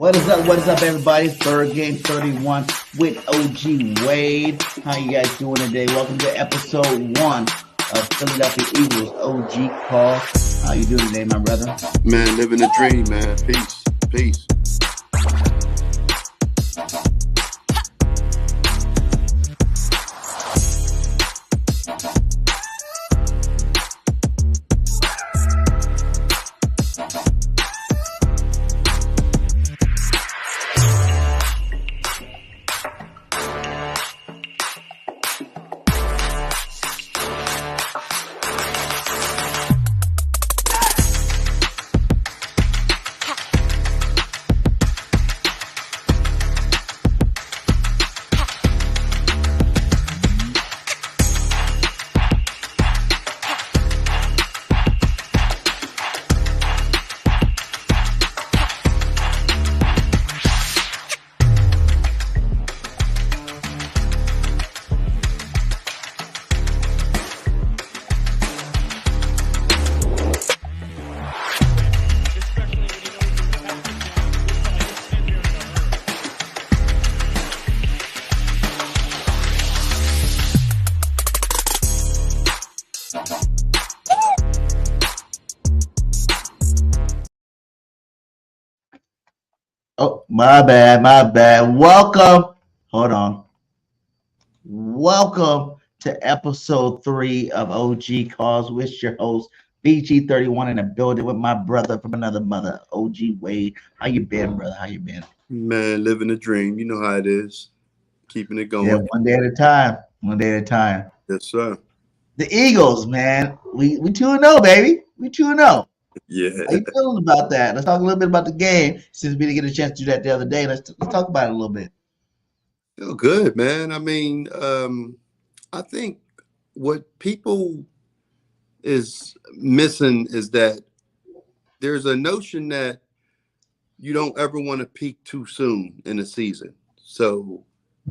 What is up? What is up, everybody? Third game 31 with OG Wade. How you guys doing today? Welcome to episode 1 of Philadelphia Eagles OG Call. How you doing today, my brother? Man, living a dream, man. Peace. Peace. Oh, my bad. Welcome. Hold on. Welcome to episode 3 of OG Calls with your host, BG31 in the building with my brother from another mother, OG Wade. How you been, brother? How you been? Man, living a dream. You know how it is. Keeping it Yeah, going. one day at a time. One day at a time. Yes, sir. The Eagles, man. We 2-0, baby. We 2-0. Yeah. How you feeling about that? Let's talk a little bit about the game since we didn't get a chance to do that the other day. Let's talk about it a little bit. Feel good, man. I mean, I think what people is missing is that there's a notion that you don't ever want to peak too soon in the season. So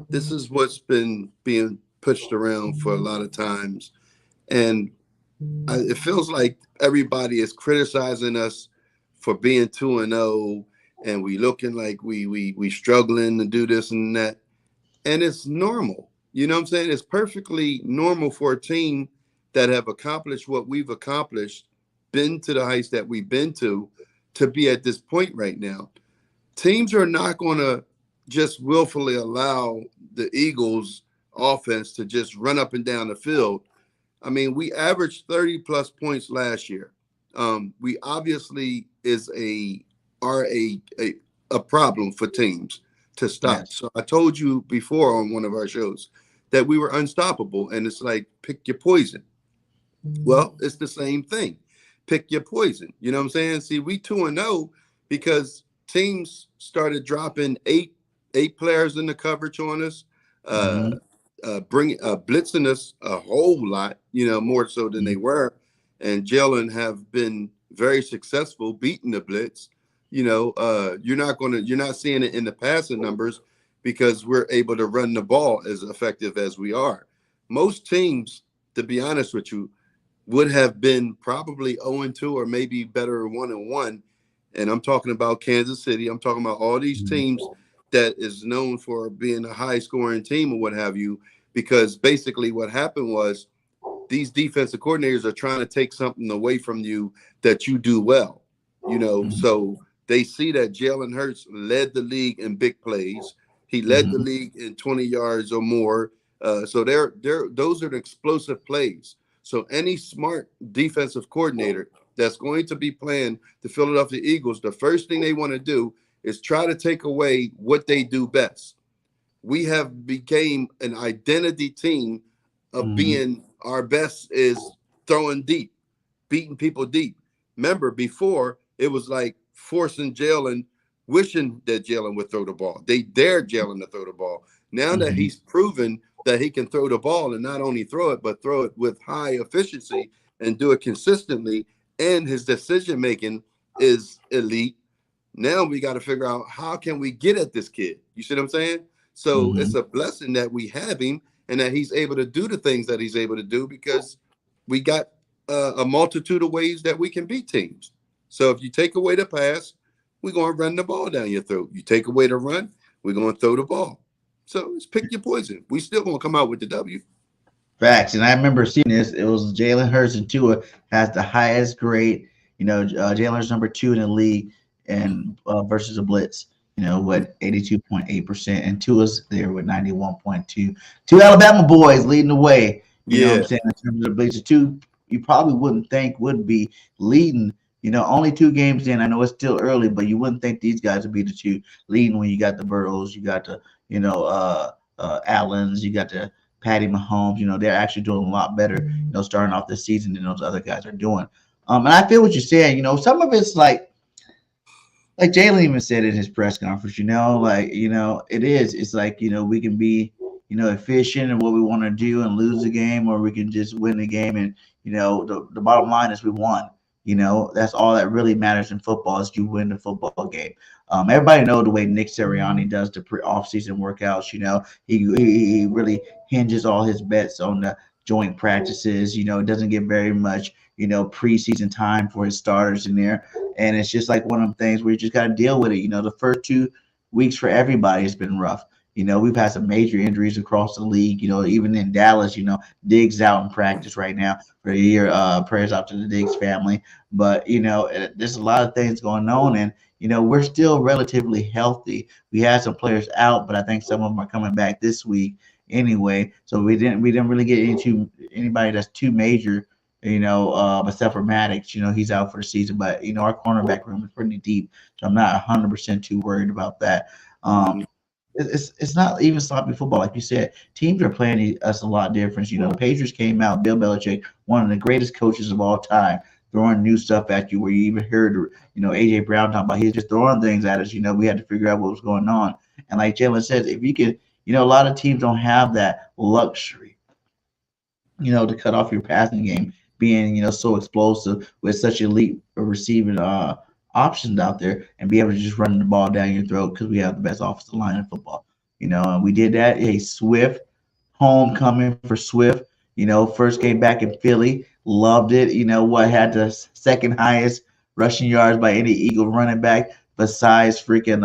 this is what's been being pushed around for a lot of times. And it feels like everybody is criticizing us for being 2-0 and we looking like we struggling to do this and that. And it's normal. You know what I'm saying? It's perfectly normal for a team that have accomplished what we've accomplished, been to the heights that we've been to be at this point right now. Teams are not going to just willfully allow the Eagles offense to just run up and down the field. I mean, we averaged 30 plus points last year. We obviously are a problem for teams to stop. Yes. So I told you before on one of our shows that we were unstoppable, and it's like pick your poison. Well, it's the same thing. Pick your poison. You know what I'm saying? See, we 2-0 because teams started dropping eight players in the coverage on us. Blitzing us a whole lot, more so than they were. And Jalen have been very successful beating the blitz. You're not seeing it in the passing numbers because we're able to run the ball as effective as we are. Most teams, to be honest with you, would have been probably 0-2 or maybe better 1-1. And I'm talking about Kansas City. I'm talking about all these teams that is known for being a high-scoring team or what have you, because basically what happened was these defensive coordinators are trying to take something away from you that you do well, So they see that Jalen Hurts led the league in big plays. He led the league in 20 yards or more. So those are the explosive plays. So any smart defensive coordinator that's going to be playing the Philadelphia Eagles, the first thing they want to do is try to take away what they do best. We have became an identity team of being our best is throwing deep, beating people deep. Remember, before it was like forcing Jalen, wishing that Jalen would throw the ball. They dared Jalen to throw the ball. Now that he's proven that he can throw the ball and not only throw it, but throw it with high efficiency and do it consistently, and his decision-making is elite, now we got to figure out how can we get at this kid. You see what I'm saying? So it's a blessing that we have him and that he's able to do the things that he's able to do because we got a multitude of ways that we can beat teams. So if you take away the pass, we're going to run the ball down your throat. You take away the run, we're going to throw the ball. So it's pick your poison. We still going to come out with the W. Facts. And I remember seeing this. It was Jalen Hurts and Tua has the highest grade. Jalen Hurts number 2 in the league and versus a blitz. What 82.8%, and Tua's there with 91.2. Two Alabama boys leading the way. You know what I'm Yeah, saying, in terms of the bleachers. Two you probably wouldn't think would be leading. Only 2 games in. I know it's still early, but you wouldn't think these guys would be the two leading when you got the Burrows, you got the Allens, you got the Patty Mahomes. They're actually doing a lot better. Starting off this season than those other guys are doing. And I feel what you're saying. Some of it's like Jalen even said in his press conference, it is. It's like, we can be, efficient in what we want to do and lose the game, or we can just win the game. And, the bottom line is we won. That's all that really matters in football is you win the football game. Everybody know the way Nick Sirianni does the off-season workouts. He really hinges all his bets on the joint practices. It doesn't get very much, preseason time for his starters in there. And it's just like one of them things where you just got to deal with it. The first 2 weeks for everybody has been rough. We've had some major injuries across the league. Even in Dallas, Diggs out in practice right now for a year. Prayers out to the Diggs family. But, there's a lot of things going on. And, we're still relatively healthy. We had some players out, but I think some of them are coming back this week anyway. So we didn't really get into anybody that's too major, except for Maddox. He's out for the season. But, our cornerback room is pretty deep. So I'm not 100% too worried about that. mhm. It's not even sloppy football, like you said. Teams are playing us a lot different. The Patriots came out. Bill Belichick, one of the greatest coaches of all time, throwing new stuff at you. Where you even heard, AJ Brown talking about he's just throwing things at us. We had to figure out what was going on. And like Jalen says, if you could, a lot of teams don't have that luxury, to cut off your passing game, being, so explosive with such elite receiving options out there and be able to just run the ball down your throat because we have the best offensive line in football. And we did that. Hey, Swift, homecoming for Swift. First game back in Philly, loved it. Had the second highest rushing yards by any Eagle running back besides freaking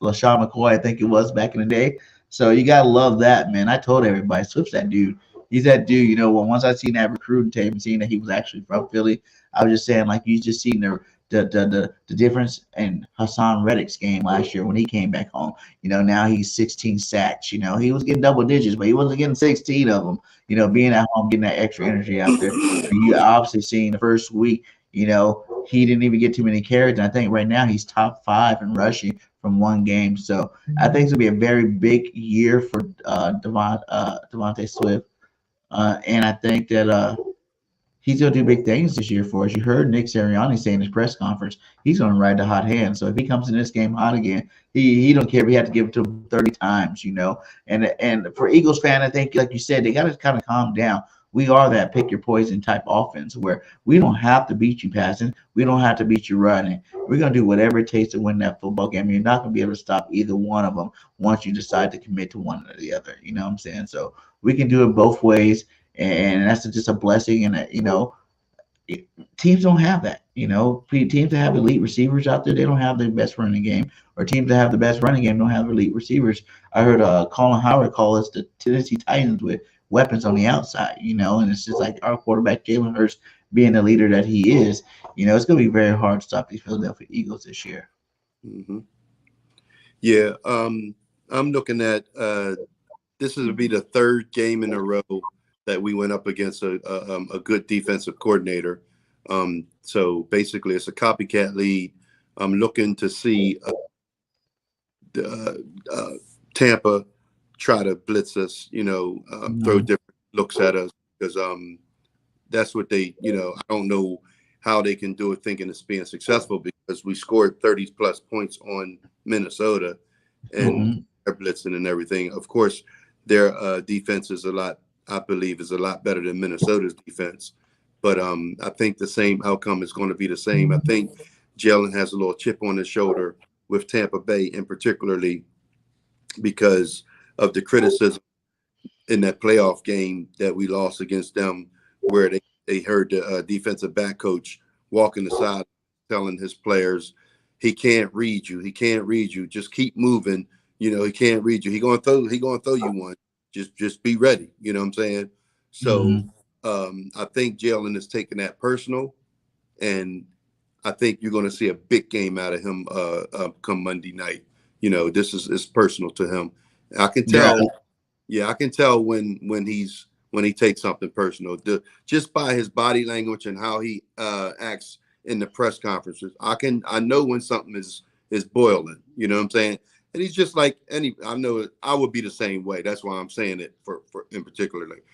LaShawn McCoy, I think it was back in the day. So you gotta love that, man. I told everybody, Swift's that dude. He's that dude. Once I seen that recruiting tape and seeing that he was actually from Philly, I was just saying, like, you just seen the difference in Hassan Reddick's game last year when he came back home. Now he's 16 sacks. He was getting double digits, but he wasn't getting 16 of them. Being at home, getting that extra energy out there. You obviously seen the first week, he didn't even get too many carries. And I think right now he's top 5 in rushing from one game. So I think it's gonna be a very big year for Devontae Swift. And I think that he's going to do big things this year for us. You heard Nick Sirianni say in his press conference, he's going to ride the hot hand. So if he comes in this game hot again, he don't care if he had to give it to him 30 times, And for Eagles fan, I think, like you said, they got to kind of calm down. We are that pick your poison type offense where we don't have to beat you passing. We don't have to beat you running. We're going to do whatever it takes to win that football game. You're not going to be able to stop either one of them once you decide to commit to one or the other. You know what I'm saying? So we can do it both ways. And that's just a blessing. And, teams don't have that. Teams that have elite receivers out there, they don't have the best running game. Or teams that have the best running game don't have elite receivers. I heard Colin Howard call us the Tennessee Titans with weapons on the outside, and it's just like our quarterback, Jalen Hurts, being the leader that he is. It's going to be very hard to stop these Philadelphia Eagles this year. Mm-hmm. Yeah, I'm looking at this will be the 3rd game in a row that we went up against a good defensive coordinator. So basically, it's a copycat lead. I'm looking to see Tampa try to blitz us, throw different looks at us because that's what they, I don't know how they can do it thinking it's being successful because we scored 30+ points on Minnesota and their blitzing and everything. Of course, their defense is I believe is a lot better than Minnesota's defense. But I think the same outcome is going to be the same. I think Jalen has a little chip on his shoulder with Tampa Bay, and particularly because of the criticism in that playoff game that we lost against them, where they heard the defensive back coach walking the side, telling his players he can't read you. He can't read you. Just keep moving. He can't read you. He gonna throw you one. Just be ready. You know what I'm saying? So Mm-hmm. I think Jalen is taking that personal, and I think you're going to see a big game out of him come Monday night. This is personal to him. I can Yeah. tell. Yeah, I can tell when he takes something personal. Just by his body language and how he acts in the press conferences. I know when something is boiling. You know what I'm saying? And he's just like any. I know I would be the same way. That's why I'm saying it for in particular. Like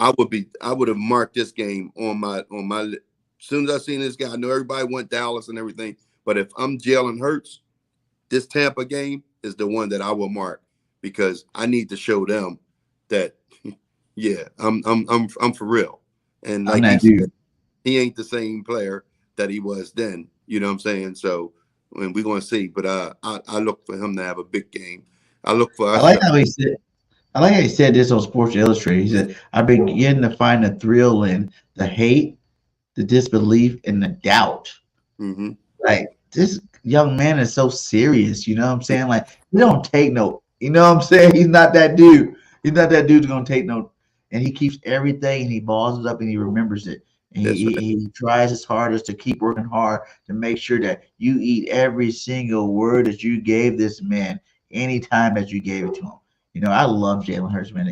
I would have marked this game on my. As soon as I seen this guy, I know everybody went Dallas and everything. But if I'm Jalen Hurts, this Tampa game is the one that I will mark because I need to show them that, yeah, I'm for real. And I'm like he that said, dude. he ain't the same player that he was then. You know what I'm saying? So, and we're gonna see. But I look for him to have a big game. I look for I us like to. how he said. I like how he said this on Sports Illustrated. He said, "I've been beginning to find the thrill in the hate, the disbelief, and the doubt." Mm-hmm. Like this young man is so serious, you know what I'm saying? Like he don't take no, you know what I'm saying? He's not that dude. He's not that dude who's gonna take no, and he keeps everything and he balls it up and he remembers it. And That's right. he tries his hardest to keep working hard to make sure that you eat every single word that you gave this man anytime that you gave it to him. I love Jalen Hurts, man.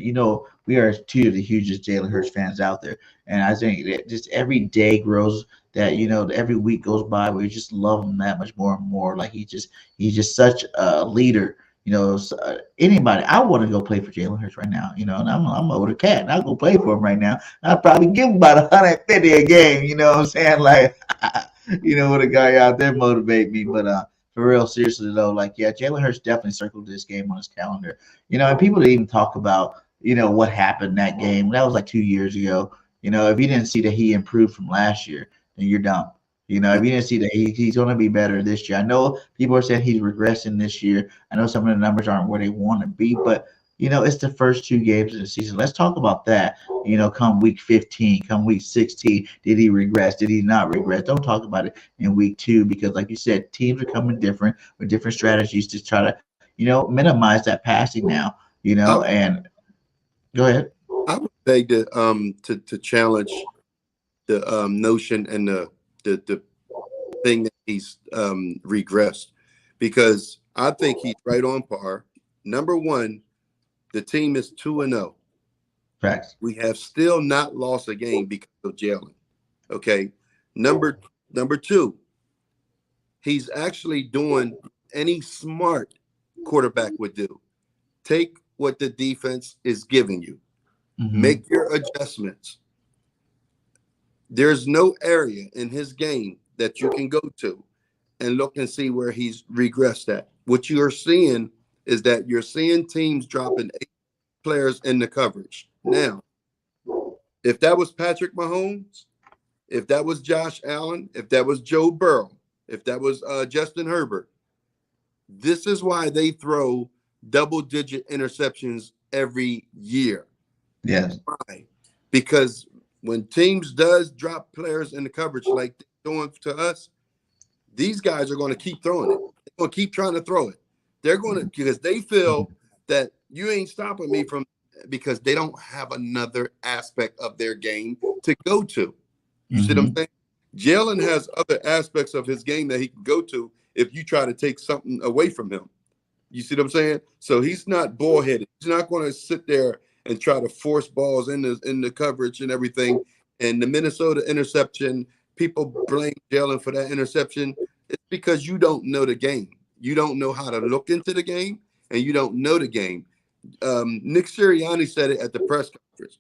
We are two of the hugest Jalen Hurts fans out there. And I think that just every day grows that every week goes by where you just love him that much more and more. Like he's just such a leader. Anybody, I want to go play for Jalen Hurts right now. And I'm an older cat, and I'll go play for him right now. I'll probably give him about 150 a game. You know what I'm saying? Like, what a guy out there motivate me. But for real, seriously though, like yeah, Jalen Hurts definitely circled this game on his calendar. And people didn't even talk about what happened that game. That was like 2 years ago. If you didn't see that he improved from last year, then you're dumb. If you didn't see that he's going to be better this year. I know people are saying he's regressing this year. I know some of the numbers aren't where they want to be, but it's the first 2 games of the season. Let's talk about that. Come week 15, come week 16, did he regress? Did he not regress? Don't talk about it in week 2 because, like you said, teams are coming different with different strategies to try to, minimize that passing now. I And go ahead. I would beg to challenge the notion and the thing that he's regressed because I think he's right on par. Number one, the team is 2-0. Facts. We have still not lost a game because of Jalen. Okay. Number number two, he's actually doing any smart quarterback would do. Take what the defense is giving you. Mm-hmm. Make your adjustments. There's no area in his game that you can go to and look and see where he's regressed at. What you are seeing is that you're seeing teams dropping 8 players in the coverage. Now, if that was Patrick Mahomes, if that was Josh Allen, if that was Joe Burrow, if that was Justin Herbert, this is why they throw double-digit interceptions every year. Yes. Why? Because when teams does drop players in the coverage like they're doing to us, these guys are going to keep throwing it. They're going to keep trying to throw it. They're going to because they feel that you ain't stopping me from because they don't have another aspect of their game to go to. You see what I'm Mm-hmm. saying? Jalen has other aspects of his game that he can go to if you try to take something away from him. You see what I'm saying? So he's not bullheaded. He's not going to sit there and try to force balls in the coverage and everything. And the Minnesota interception, people blame Jalen for that interception. It's because you don't know the game. You don't know how to look into the game, and you don't know the game. Nick Sirianni said it at the press conference.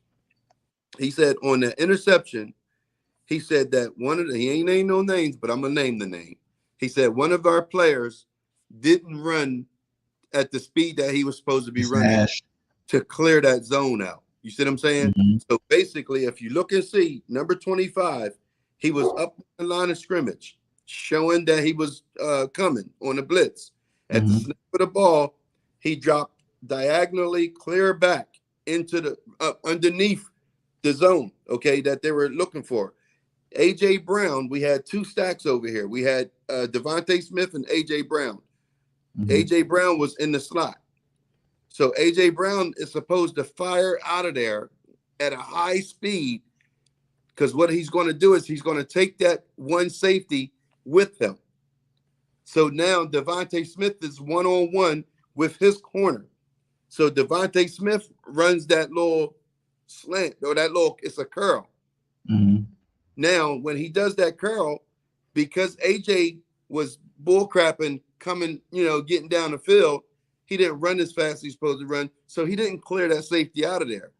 He said on the interception, he said that he ain't named no names, but I'm gonna name the name. He said one of our players didn't run at the speed that he was supposed to be It's running Ash. to clear that zone out. You see what I'm saying? Mm-hmm. So basically, if you look and see number 25, he was up the line of scrimmage, showing that he was coming on the blitz. At the Mm-hmm. snap of the ball, he dropped diagonally clear back into the underneath the zone, okay, that they were looking for. AJ Brown, we had two stacks over here. We had Devontae Smith and AJ Brown. Mm-hmm. AJ Brown was in the slot. So AJ Brown is supposed to fire out of there at a high speed, because what he's going to do is he's going to take that one safety with him. So now Devontae Smith is one-on-one with his corner. So Devontae Smith runs that little slant, or that little, it's a curl. Mm-hmm. Now, when he does that curl, because AJ was bullcrapping, coming, getting down the field, he didn't run as fast as he's supposed to run. So he didn't clear that safety out of there.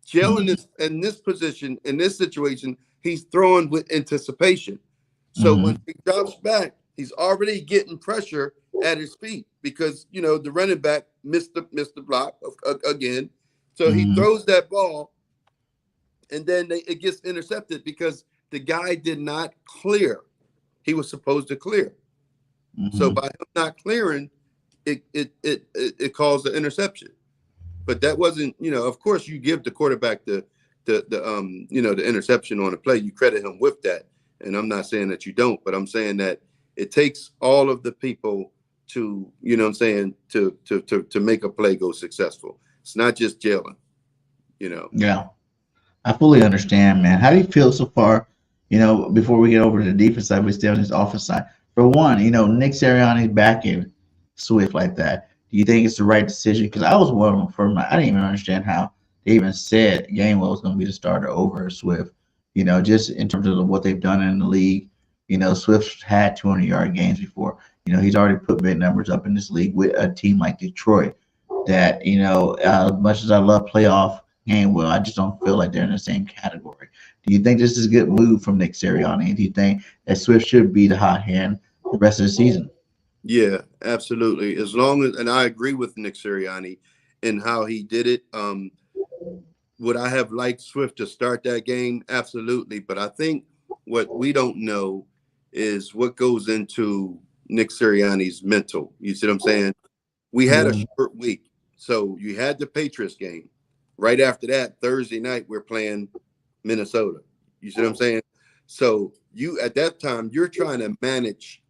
Jalen is in this position, in this situation, he's throwing with anticipation. So when he drops back, he's already getting pressure at his feet, because the running back missed the block again. So he throws that ball, and then it gets intercepted because the guy did not clear. He was supposed to clear. So by him not clearing, it caused the interception. But that wasn't, of course you give the quarterback the interception on the play. You credit him with that. And I'm not saying that you don't, but I'm saying that it takes all of the people to, to make a play go successful. It's not just Jalen, Yeah, I fully understand, man. How do you feel so far? Before we get over to the defense side, we stay on this offense side. For one, Nick Sirianni's backing Swift like that. Do you think it's the right decision? Because I was one for I didn't even understand how they even said Gainwell was going to be the starter over Swift. Just in terms of what they've done in the league. Swift's had 200-yard games before. He's already put big numbers up in this league with a team like Detroit. That as much as I love playoff Gainwell, I just don't feel like they're in the same category. Do you think this is a good move from Nick Sirianni? Do you think that Swift should be the hot hand the rest of the season? Yeah, absolutely. As long as, and I agree with Nick Sirianni in how he did it. Would I have liked Swift to start that game? Absolutely. But I think what we don't know is what goes into Nick Sirianni's mental. You see what I'm saying? We had a short week. So you had the Patriots game. Right after that, Thursday night, we're playing Minnesota. You see what I'm saying? So you, at that time, you're trying to manage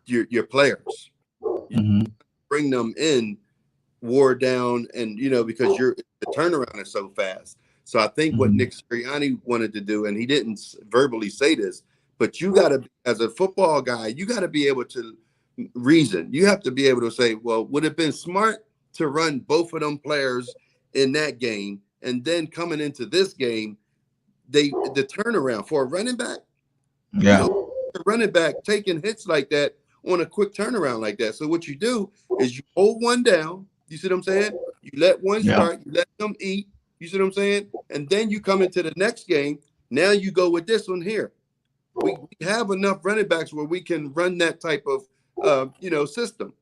your players. You bring them in, wore down, and because the turnaround is so fast. So I think what Nick Sirianni wanted to do, and he didn't verbally say this, but you got to, as a football guy, you got to be able to reason. You have to be able to say, well, would it have been smart to run both of them players in that game, and then coming into this game, the turnaround for a running back, a running back taking hits like that on a quick turnaround like that. So what you do is you hold one down. You see what I'm saying? You let one start. You let them eat. You see what I'm saying? And then you come into the next game. Now you go with this one here. We have enough running backs where we can run that type of system.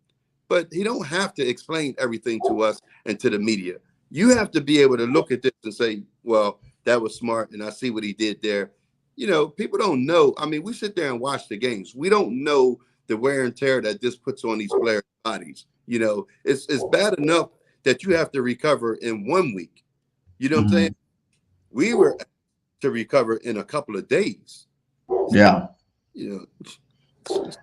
But he don't have to explain everything to us and to the media. You have to be able to look at this and say, well, that was smart, and I see what he did there. People don't know. I mean, we sit there and watch the games. We don't know the wear and tear that this puts on these players' bodies. It's bad enough that you have to recover in 1 week. You know what I'm saying? We were to recover in a couple of days. Yeah.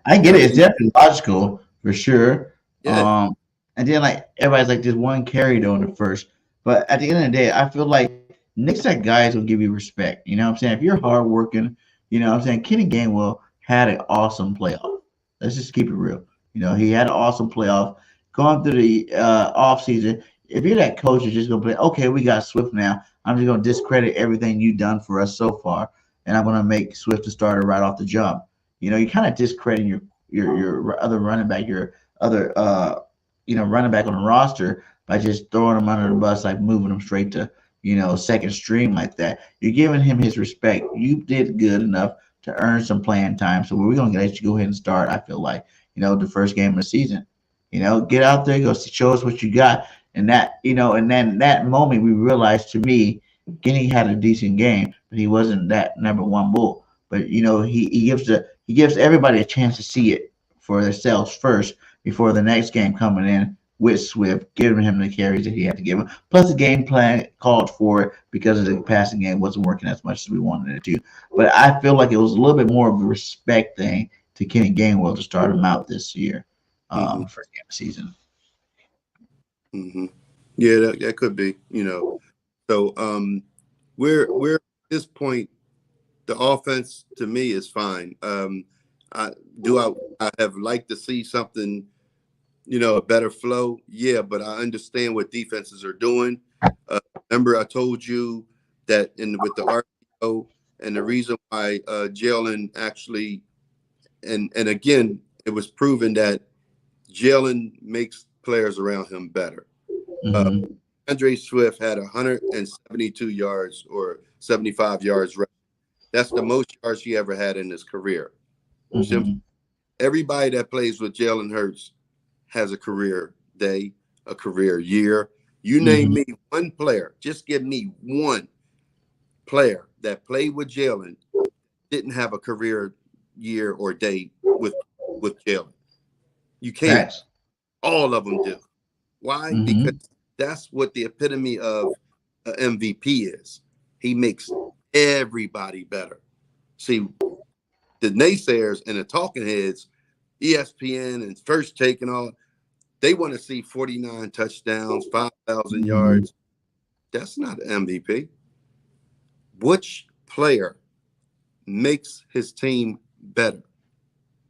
I get it. It's definitely logical for sure. Yeah. And then everybody's like just one carry though in the first. But at the end of the day, I feel like Nick's that guy will give you respect. You know what I'm saying? If you're hardworking, what I'm saying? Kenny Gainwell had an awesome playoff. Let's just keep it real. He had an awesome playoff. Going through the offseason, if you're that coach, you're just going to be, okay, we got Swift now. I'm just going to discredit everything you've done for us so far, and I'm going to make Swift the starter right off the jump. You're kind of discrediting your other running back, your other running back on the roster by just throwing him under the bus, like moving him straight to second string like that. You're giving him his respect. You did good enough to earn some playing time. So we're going to let you go ahead and start, I feel like, the first game of the season. Get out there, go show us what you got. And that, and then that moment we realized, to me, Guinea had a decent game, but he wasn't that number one bull. But he gives everybody a chance to see it for themselves first before the next game coming in with Swift, giving him the carries that he had to give him. Plus, the game plan called for it because of the passing game wasn't working as much as we wanted it to. But I feel like it was a little bit more of a respect thing to Kenny Gainwell to start him out this year, Hmm. first game of the season. Hmm. Yeah, that could be. So we're at this point. The offense to me is fine. I I have liked to see something, a better flow. Yeah, but I understand what defenses are doing. Remember, I told you that with the RPO and the reason why Jalen actually and again it was proven that Jalen makes players around him better. Uh, Mm-hmm. Andre Swift had 172 yards or 75 yards. That's the most yards he ever had in his career. Simple. Mm-hmm. Everybody that plays with Jalen Hurts has a career day, a career year. You name Mm-hmm. me one player, just give me one player that played with Jalen, didn't have a career year or day with Jalen. You can't. Facts. All of them do. Why? Because Mm-hmm. that's what the epitome of an MVP is. He makes everybody better. See, the naysayers and the talking heads, ESPN and First Take and all, they want to see 49 touchdowns, 5,000 Mm-hmm. yards. That's not an MVP. Which player makes his team better?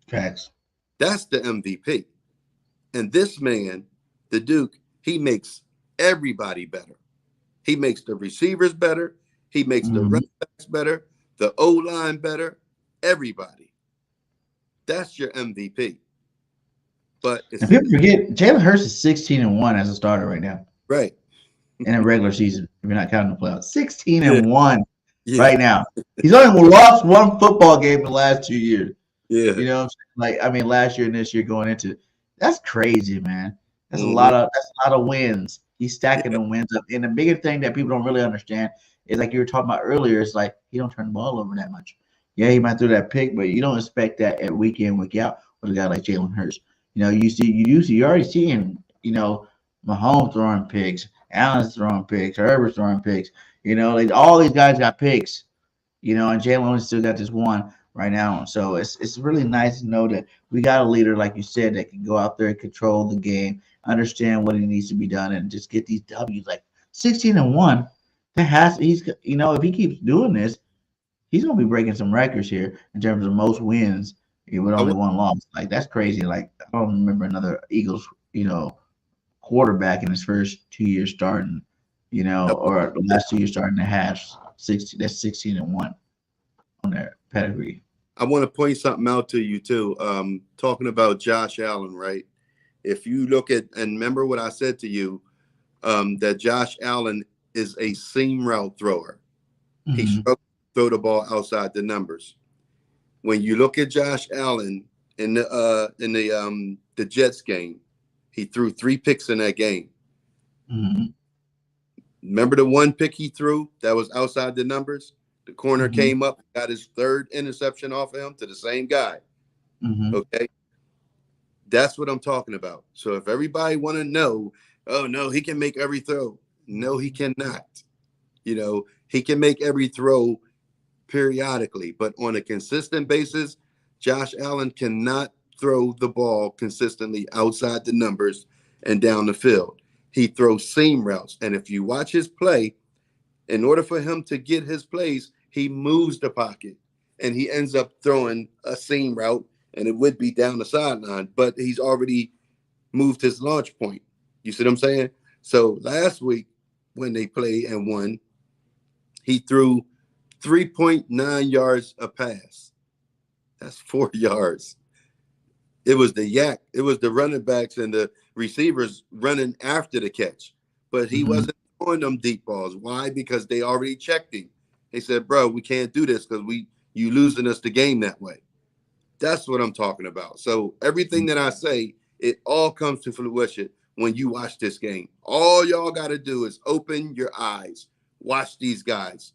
Facts. That's the MVP. And this man, the Duke, he makes everybody better. He makes the receivers better. He makes the Mm-hmm. running backs better, the O line better, everybody. That's your MVP. But And it's people forget Jalen Hurts is 16-1 as a starter right now right. in a regular season. If you're not counting the playoffs, 16 Yeah, and one yeah, right now. He's only lost one football game in the last 2 years. yeah. You know what I'm saying? Like, I mean, last year and this year going into that's crazy, man. Hmm. That's a lot of wins. He's stacking the wins up. And the bigger thing that people don't really understand is like you were talking about earlier, it's like he don't turn the ball over that much. Yeah, he might throw that pick, but you don't expect that at week in, week out with a guy like Jalen Hurts. You're already seeing, Mahomes throwing picks, Allen's throwing picks, Herbert's throwing picks. Like all these guys got picks, and Jalen only still got this one right now. So it's really nice to know that we got a leader, like you said, that can go out there and control the game, understand what needs to be done, and just get these W's. Like 16-1, if he keeps doing this, he's gonna be breaking some records here in terms of most wins with I only want, one loss. Like that's crazy. Like I don't remember another Eagles, quarterback in his first 2 years starting, I or the last 2 years starting to have 60. That's 16-1 on their pedigree. want to point something out to you too. Talking about Josh Allen, right? If you look at and remember what I said to you, that Josh Allen is a seam route thrower. He Mm-hmm. struggles to throw the ball outside the numbers. When you look at Josh Allen in the Jets game, he threw 3 picks in that game. Mm-hmm. Remember the one pick he threw that was outside the numbers? The corner Mm-hmm. came up, got his third interception off of him to the same guy. Mm-hmm. Okay. That's what I'm talking about. So if everybody want to know, oh no, he can make every throw. No, he cannot. He can make every throw periodically, but on a consistent basis, Josh Allen cannot throw the ball consistently outside the numbers and down the field. He throws seam routes. And if you watch his play, in order for him to get his plays, he moves the pocket and he ends up throwing a seam route and it would be down the sideline, but he's already moved his launch point. You see what I'm saying? So last week when they played and won, he threw 3.9 yards a pass. That's 4 yards. It was the yak. It was the running backs and the receivers running after the catch. But he Mm-hmm. wasn't throwing them deep balls. Why? Because they already checked him. They said, bro, we can't do this because you losing us the game that way. That's what I'm talking about. So everything that I say, it all comes to fruition when you watch this game. All y'all got to do is open your eyes, watch these guys.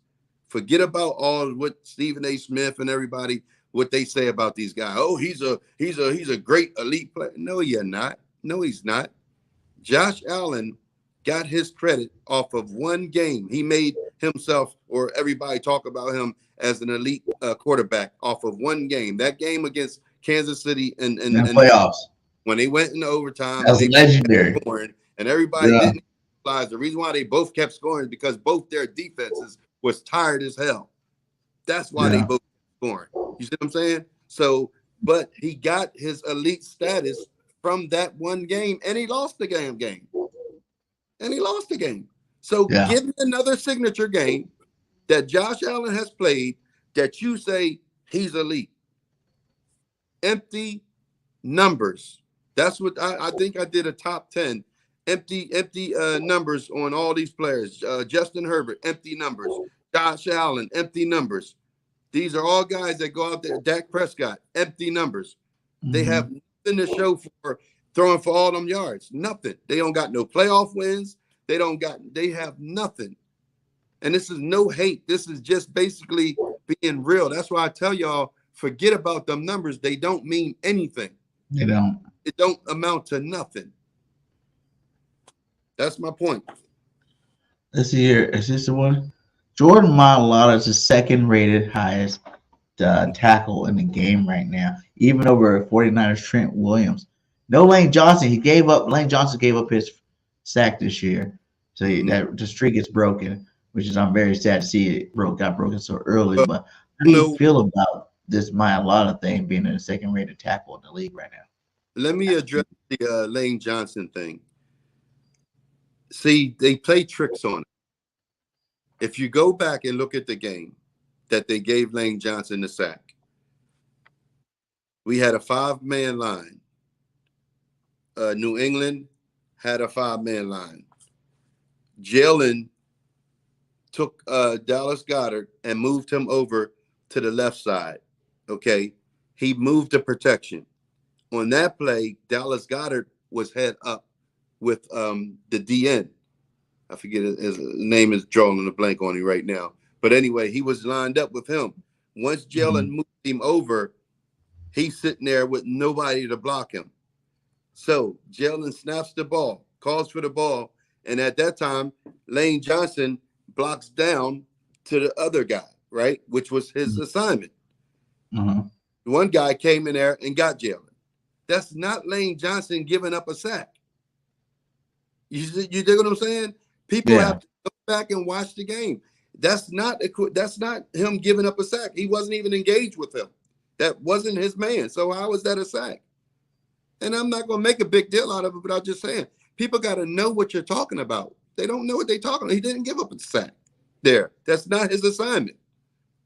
Forget about all what Stephen A. Smith and everybody what they say about these guys. Oh, he's a great elite player. No, you're not. No, he's not. Josh Allen got his credit off of one game. He made himself, or everybody talk about him as an elite quarterback off of one game. That game against Kansas City In the and playoffs. when they went into overtime That and was they legendary. scoring, and everybody Yeah. didn't realize the reason why they both kept scoring is because both their defenses was tired as hell. That's why they Yeah. both kept scoring. You see what I'm saying? So, but he got his elite status from that one game, and he lost the game. And he lost the game. So Yeah. give me another signature game that Josh Allen has played that you say he's elite. Empty numbers. That's what I think I did a top 10. Empty numbers on all these players. Justin Herbert, empty numbers. Josh Allen, empty numbers. These are all guys that go out there. Dak Prescott, empty numbers. They Mm-hmm. have nothing to show for throwing for all them yards. Nothing. They don't got no playoff wins. They have nothing. And this is no hate. This is just basically being real. That's why I tell y'all, forget about them numbers. They don't mean anything. They don't. It don't amount to nothing. That's my point. Let's see here. Is this the one? Jordan Mailata is the second rated highest tackle in the game right now, even over 49ers Trent Williams. No Lane Johnson. Lane Johnson gave up his sack this year. So that the streak is broken, which is I'm very sad to see got broken so early. But But how do you you know, feel about this Mailata thing being a second rated tackle in the league right now? let me address the Lane Johnson thing. See, they play tricks on it. If you go back and look at the game that they gave Lane Johnson the sack, we had a 5-man line. New England had a 5-man line. Jalen took Dallas Goedert and moved him over to the left side. Okay. He moved the protection. On that play, Dallas Goedert was head up with the DN. I forget his name is drawing a blank on him right now. But anyway, he was lined up with him. Once Jalen moved him over, he's sitting there with nobody to block him. So Jalen snaps the ball, calls for the ball, and at that time, Lane Johnson blocks down to the other guy, right? Which was his assignment. Uh-huh. One guy came in there and got Jalen. That's not Lane Johnson giving up a sack. You dig what I'm saying? People have to go back and watch the game. That's not him giving up a sack. He wasn't even engaged with him. That wasn't his man. So how is that a sack? And I'm not going to make a big deal out of it, but I'm just saying, people got to know what you're talking about. They don't know what they're talking about. He didn't give up a sack there. That's not his assignment.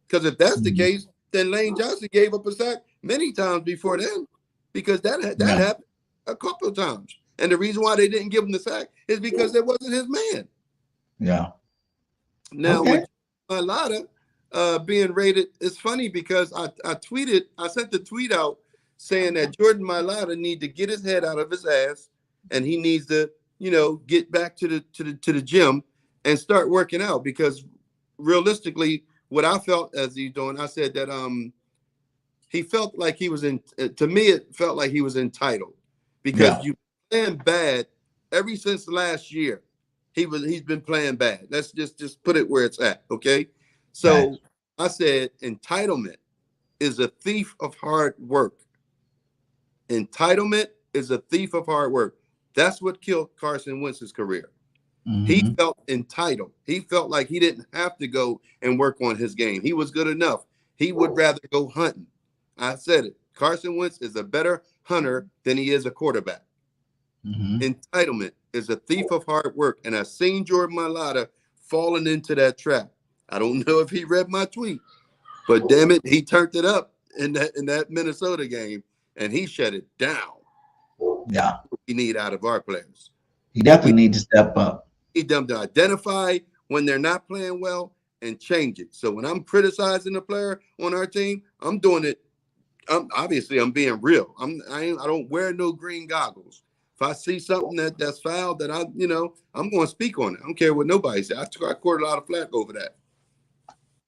Because if that's the case, then Lane Johnson gave up a sack many times before then, because that happened a couple of times. And the reason why they didn't give him the sack is because it wasn't his man. Yeah. Now, with Mailata being rated, it's funny because I sent the tweet out saying that Jordan Mailata need to get his head out of his ass, and he needs to, get back to the gym and start working out, because realistically, what I felt as he's doing, I said that he felt like he was to me, it felt like he was entitled, because you playing bad ever since last year. He's been playing bad. Let's just put it where it's at. Okay. So I said entitlement is a thief of hard work. Entitlement is a thief of hard work. That's what killed Carson Wentz's career. He felt entitled. He felt like he didn't have to go and work on his game. He was good enough. He would rather go hunting. I said it. Carson Wentz is a better hunter than he is a quarterback. Entitlement is a thief of hard work. And I've seen Jordan Mailata falling into that trap. I don't know if he read my tweet, but damn it, he turned it up in that Minnesota game, and he shut it down. Yeah. We need out of our players. He definitely needs to step up. We need them to identify when they're not playing well and change it. So when I'm criticizing a player on our team, I'm doing it. I'm being real. I don't wear no green goggles. If I see something that's foul, that I'm going to speak on it. I don't care what nobody says. I caught a lot of flack over that.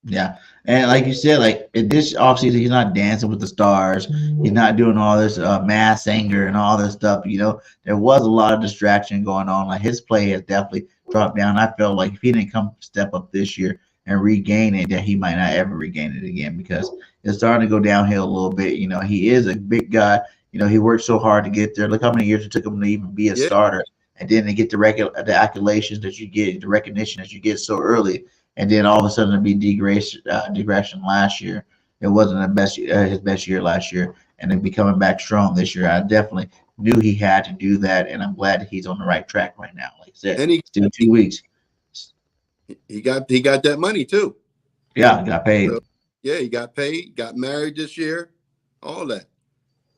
Yeah. And like you said, like in this offseason, he's not dancing with the stars. He's not doing all this mass anger and all this stuff. There was a lot of distraction going on. Like his play has definitely dropped down. I felt like if he didn't come step up this year and regain it, that he might not ever regain it again because it's starting to go downhill a little bit. He is a big guy. He worked so hard to get there. Look how many years it took him to even be a Yeah, starter. And then to get the accolations that you get, the recognition that you get so early, and then all of a sudden it'd be digression last year. It wasn't his best year last year, and then be coming back strong this year. I definitely knew he had to do that, and I'm glad that he's on the right track right now. Like I said, and he still 2 weeks. he got that money too. Yeah, got paid. So yeah, he got paid, got married this year, all that.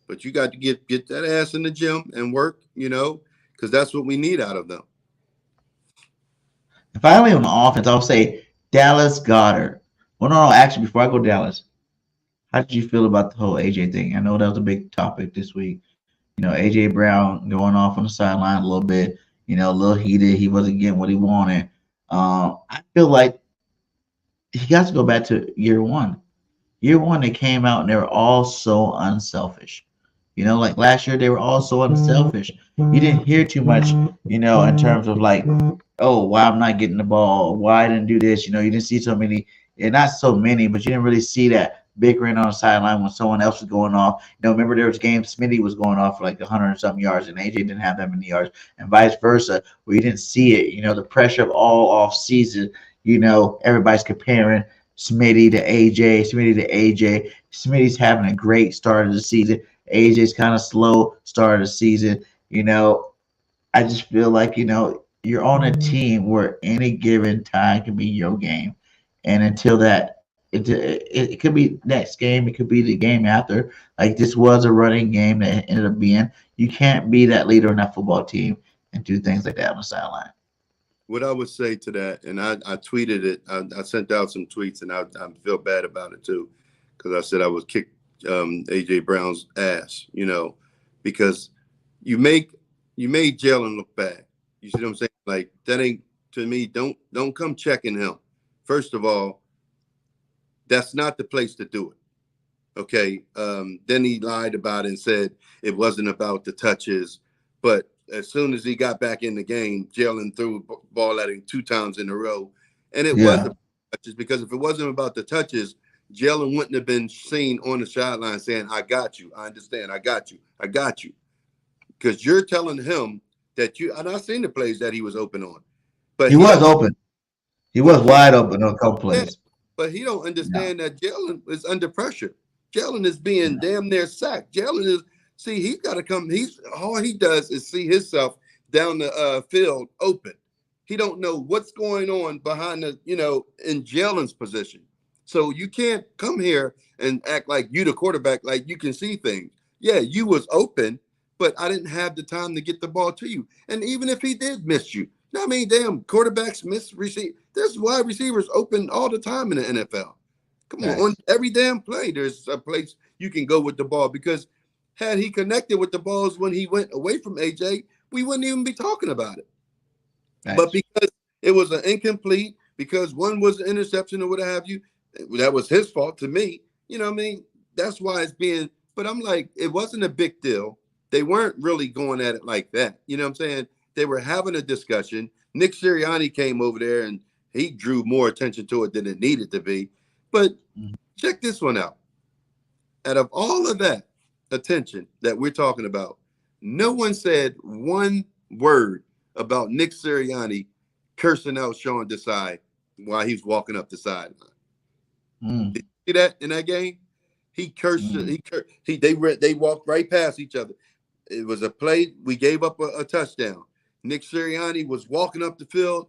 But you got to get that ass in the gym and work, because that's what we need out of them. If I only on the offense, I'll say Dallas Goddard. Well, no, actually, before I go Dallas, how did you feel about the whole AJ thing? I know that was a big topic this week. AJ Brown going off on the sideline a little bit, a little heated. He wasn't getting what he wanted. I feel like he got to go back to year one. Year one, they came out and they were all so unselfish. Like last year, they were all so unselfish. You didn't hear too much, in terms of like, oh, why I'm not getting the ball, why I didn't do this. You didn't see so many, and not so many, but you didn't really see that bickering on the sideline when someone else was going off. Remember there was games Smitty was going off for like 100 and something yards, and AJ didn't have that many yards, and vice versa, where you didn't see it. The pressure of all off season. Everybody's comparing Smitty to AJ, Smitty to AJ. Smitty's having a great start of the season. AJ's kind of slow start of the season. I just feel like, you're on a team where any given time can be your game. And until that, it could be next game, it could be the game after. Like this was a running game that ended up being. You can't be that leader on that football team and do things like that on the sideline. What I would say to that, and I tweeted it, I sent out some tweets, and I feel bad about it too, because I said I would kick AJ Brown's ass, because you made Jalen look bad. You see what I'm saying? Like that ain't, to me. Don't come checking him. First of all, that's not the place to do it. Okay. Then he lied about it and said it wasn't about the touches, but as soon as he got back in the game, Jalen threw a ball at him 2 times in a row. And it was Yeah, about touches, because if it wasn't about the touches, Jalen wouldn't have been seen on the sideline saying, I got you. I understand. I got you. I got you. Because you're telling him that and I've seen the plays that he was open on, but he he was don't, open. He was wide open on a couple plays. but he don't Yeah, understand that Jalen is under pressure. Jalen is being damn near sacked. Jalen is, see, he's got to come. All he does is see himself down the field open. He don't know what's going on behind in Jalen's position. So you can't come here and act like you the quarterback, like you can see things. Yeah, you was open, but I didn't have the time to get the ball to you. And even if he did miss you, I mean, damn, quarterbacks miss receive. There's wide receivers open all the time in the NFL. Come on facts. every damn play, there's a place you can go with the ball, because had he connected with the balls when he went away from AJ, we wouldn't even be talking about it. But Facts. because it was an incomplete, because one was an interception or what have you, that was his fault to me. You know what I mean? That's why it's being, but I'm like, it wasn't a big deal. They weren't really going at it like that. You know what I'm saying? They were having a discussion. Nick Sirianni came over there and he drew more attention to it than it needed to be. But check this one out. Out of all of that attention that we're talking about, no one said one word about Nick Sirianni cursing out Sean Desai while he was walking up the sideline. Mm, Did you see that in that game? He cursed. mm, They walked right past each other. It was a play. We gave up a touchdown. Nick Sirianni was walking up the field,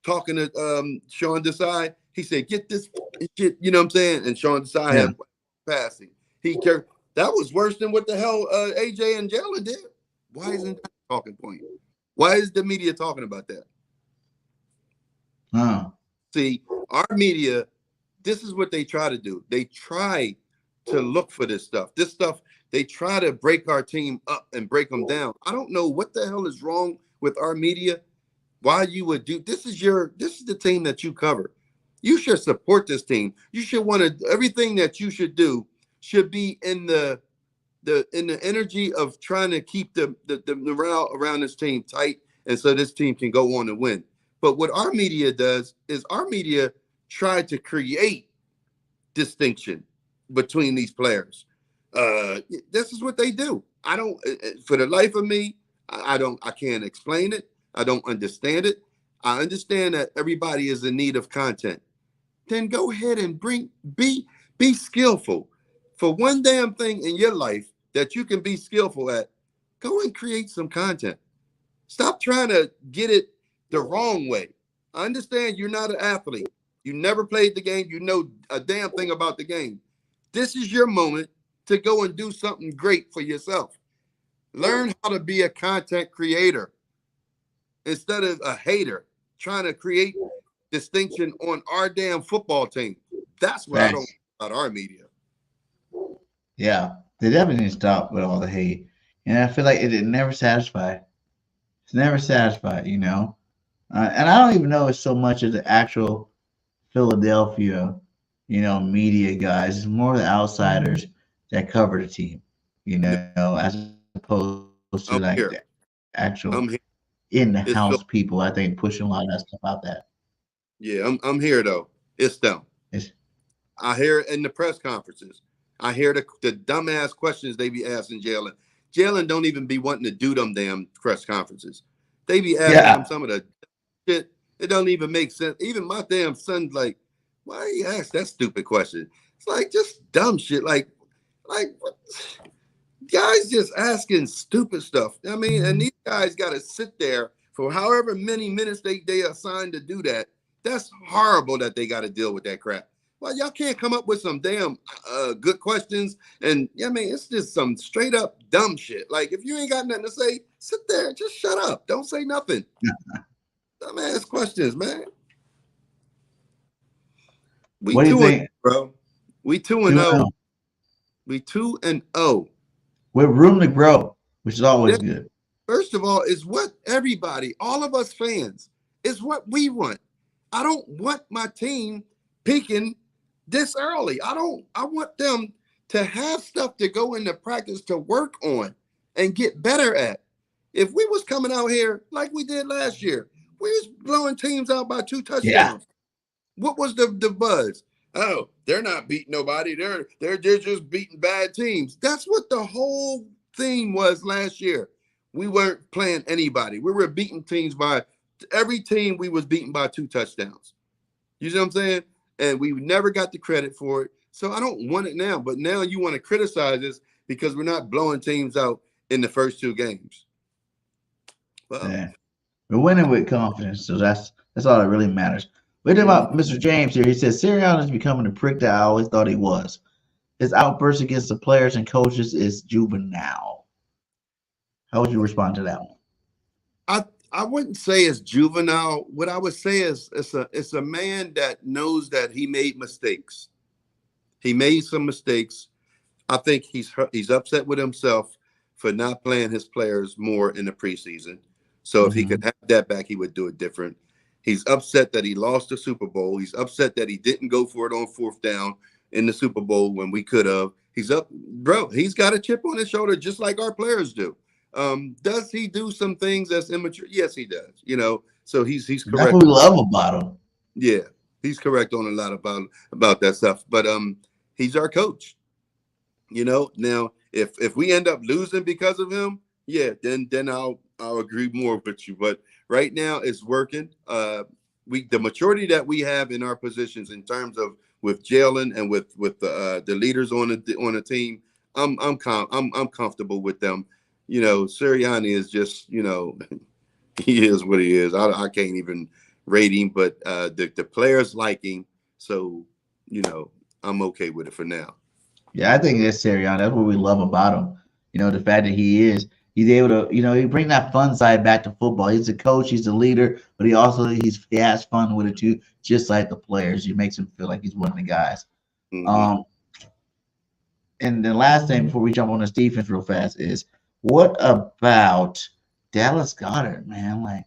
talking to Sean Desai. He said, "Get this shit," you know what I'm saying? And Sean Desai yeah. had passing. That was worse than what the hell AJ and Jalen did. Why isn't that a talking point? Why is the media talking about that? Huh. See, our media, this is what they try to do. They try to look for this stuff. This stuff, they try to break our team up and break them down. I don't know what the hell is wrong with our media. Why you would do this is the team that you cover. You should support this team. You should want to, everything that you should do should be in the energy of trying to keep the morale around this team tight, and so this team can go on and win. But what our media does is our media try to create distinction between these players. This is what they do. I don't, for the life of me, I don't, I can't explain it. I don't understand it. I understand that everybody is in need of content. Then go ahead and be skillful for one damn thing in your life that you can be skillful at. Go and create some content. Stop trying to get it the wrong way. I understand you're not an athlete. You never played the game. You know a damn thing about the game. This is your moment to go and do something great for yourself. Learn how to be a content creator instead of a hater trying to create distinction on our damn football team. That's what I don't like about our media. Yeah, they definitely need to stop with all the hate. And I feel like it never satisfied. It's never satisfied, you know. And I don't even know it's so much of the actual Philadelphia, you know, media guys. It's more the outsiders that cover the team, you No, know, as opposed to like the I'm here. actual I'm here. in-house people. I It's think Phil. pushing a lot of that stuff out there. Yeah, I'm here though. It's them. It's I hear it in the press conferences. I hear the dumbass questions they be asking Jalen. Jalen don't even be wanting to do them damn press conferences. They be asking him yeah, some of the shit. It don't even make sense. Even my damn son's like, why you ask that stupid question? It's like just dumb shit. Like what? Guys just asking stupid stuff. I mean, and these guys got to sit there for however many minutes they assigned to do that. That's horrible that they got to deal with that crap. Well, y'all can't come up with some damn good questions. And I mean, it's just some straight up dumb shit. Like, if you ain't got nothing to say, sit there, just shut up. Don't say nothing. Dumbass questions, man. We what do you 2-0, think? bro. We 2 and 0. 2-0 We 2-0. with room to grow, which is always That, good. first of all, is what everybody, all of us fans, is what we want. I don't want my team peaking this early. I want them to have stuff to go into practice to work on and get better at. If we was coming out here like we did last year, we was blowing teams out by 2 Yeah, touchdowns. What was the buzz? Oh, they're not beating nobody. They're just beating bad teams. That's what the whole theme was last year. We weren't playing anybody. We were beating teams by every team we was beaten by 2 touchdowns. You see what I'm saying? And we never got the credit for it. So I don't want it now. But now you want to criticize us because we're not blowing teams out in the first 2 games. Well, yeah. We're winning with confidence, so that's all that really matters. We're talking about Mr. James here. He says Sirianni is becoming the prick that I always thought he was. His outburst against the players and coaches is juvenile. How would you respond to that one? I I wouldn't say it's juvenile. What I would say is it's a man that knows that he made mistakes. He made some mistakes. I think he's upset with himself for not playing his players more in the preseason. So if he Mm-hmm. could have that back, he would do it different. He's upset that he lost the Super Bowl. He's upset that he didn't go for it on 4th down in the Super Bowl when we could have. He's up, bro. He's got a chip on his shoulder, just like our players do. Does he do some things that's immature? Yes, he does. So he's That's correct. what we love about him. Yeah, he's correct on a lot about that stuff. But he's our coach. Now if we end up losing because of him, yeah, then I'll agree more with you. But right now it's working. The maturity that we have in our positions in terms of with Jalen and with the leaders on the team, I'm comfortable with them. Sirianni is just he is what he is. I can't even rate him, but the players like him, so I'm okay with it for now. Yeah, I think that's Sirianni. That's what we love about him. The fact that he's able to, he bring that fun side back to football. He's a coach, he's a leader, but he has fun with it too, just like the players. He makes him feel like he's one of the guys. Hmm. Um, and the last thing before we jump on this defense real fast is what about Dallas Goddard, man? Like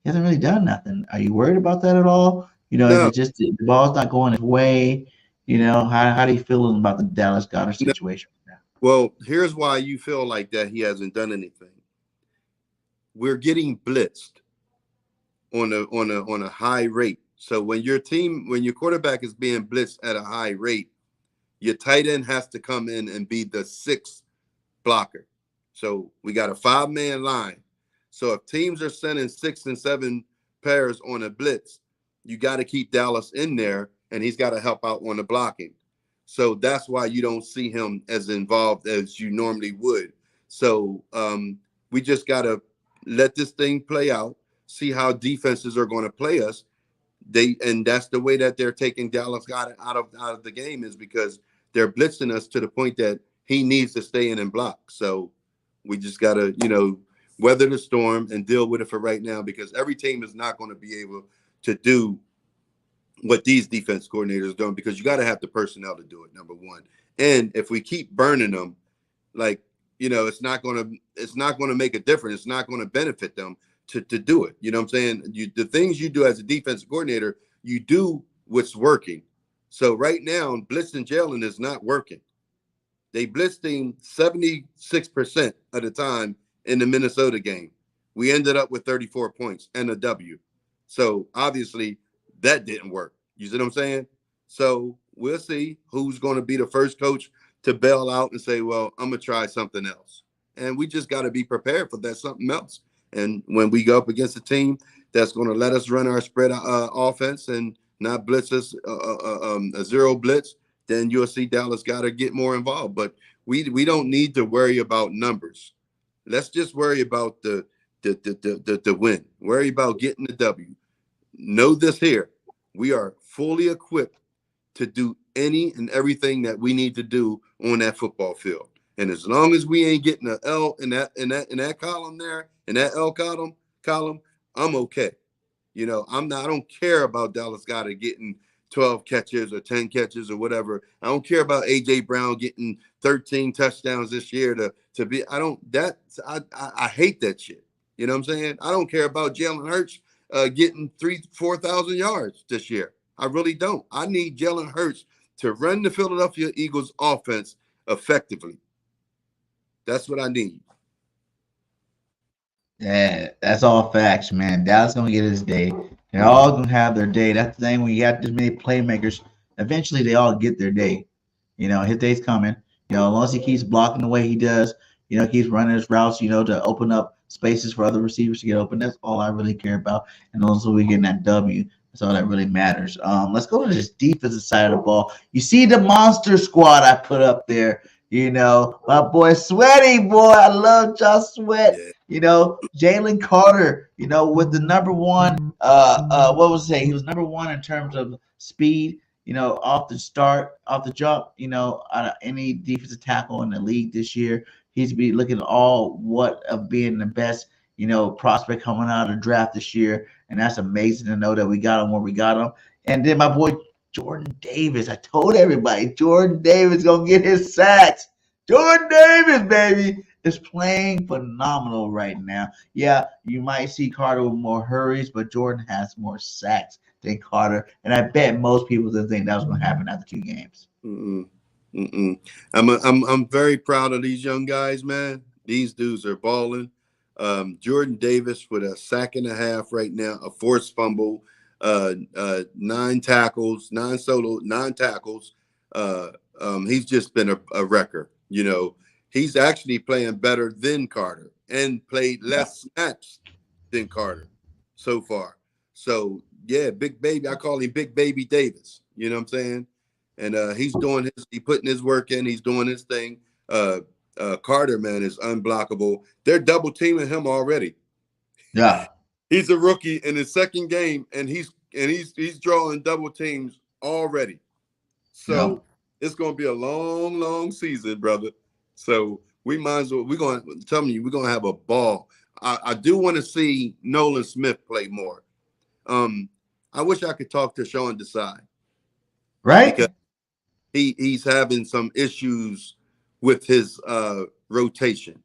he hasn't really done nothing. Are you worried about that at all? Is No, it just the ball's not going his way? How do you feel about the Dallas Goddard no. situation now? Well, here's why you feel like that he hasn't done anything. We're getting blitzed on a high rate. So when your quarterback is being blitzed at a high rate, your tight end has to come in and be the sixth blocker. So we got a 5-man line. So if teams are sending 6 and 7 pairs on a blitz, you got to keep Dallas in there, and he's got to help out on the blocking. So that's why you don't see him as involved as you normally would. So we just got to let this thing play out, see how defenses are going to play us. And that's the way that they're taking Dallas out of the game, is because they're blitzing us to the point that he needs to stay in and block. So we just gotta, weather the storm and deal with it for right now, because every team is not going to be able to do what these defense coordinators are doing, because you got to have the personnel to do it, number one. And if we keep burning them, like, it's not gonna make a difference. It's not gonna benefit them to do it. You know what I'm saying? The things you do as a defensive coordinator, you do what's working. So right now, blitzing Jalen is not working. They blitzed him 76% of the time in the Minnesota game. We ended up with 34 points and a W. So obviously that didn't work. You see what I'm saying? So we'll see who's going to be the first coach to bail out and say, well, I'm going to try something else. And we just got to be prepared for that something else. And when we go up against a team that's going to let us run our spread offense and not blitz us a zero blitz, then you'll see Dallas got to get more involved. But we don't need to worry about numbers. Let's just worry about the win. Worry about getting the W. Know this here. We are fully equipped to do any and everything that we need to do on that football field. And as long as we ain't getting an L in that column there, in that L column, I'm okay. I don't care about Dallas Goedert getting 12 catches or 10 catches or whatever. I don't care about AJ Brown getting 13 touchdowns this year to be. I hate that shit. You know what I'm saying? I don't care about Jalen Hurts getting 4,000 yards this year. I really don't. I need Jalen Hurts to run the Philadelphia Eagles offense effectively. That's what I need. Yeah, that's all facts, man. Dallas gonna get his day. They're all gonna have their day. That's the thing when you got this many playmakers. Eventually, they all get their day. His day's coming. As long as he keeps blocking the way he does, keeps running his routes, to open up spaces for other receivers to get open. That's all I really care about. And also, we getting that W. That's all that really matters. Let's go to this defensive side of the ball. You see the monster squad I put up there. My boy Sweaty boy. I love Josh Sweat. Yeah. Jalen Carter, with the number one, what was it? He was number one in terms of speed, off the start, off the jump, out of any defensive tackle in the league this year. He's be looking all what of being the best, prospect coming out of the draft this year. And that's amazing to know that we got him where we got him. And then my boy Jordan Davis. I told everybody Jordan Davis gonna get his sacks. Jordan Davis, baby, is playing phenomenal right now. Yeah, you might see Carter with more hurries, but Jordan has more sacks than Carter. And I bet most people didn't think that was going to happen after 2 games. Mm-mm. Mm-mm. I'm very proud of these young guys, man. These dudes are balling. Jordan Davis with a sack and a half right now, a forced fumble, 9 tackles, 9 tackles. He's just been a wrecker. He's actually playing better than Carter and played less snaps than Carter so far. So yeah, big baby. I call him Big Baby Davis. You know what I'm saying? And he's putting his work in. He's doing his thing. Carter, man, is unblockable. They're double teaming him already. Yeah. He's a rookie in his second game, and he's drawing double teams already. Yeah. So it's going to be a long, long season, brother. So we might as well. We're going to tell you we're going to have a ball. I do want to see Nolan Smith play more. I wish I could talk to Sean Desai, because Right? he's having some issues with his rotation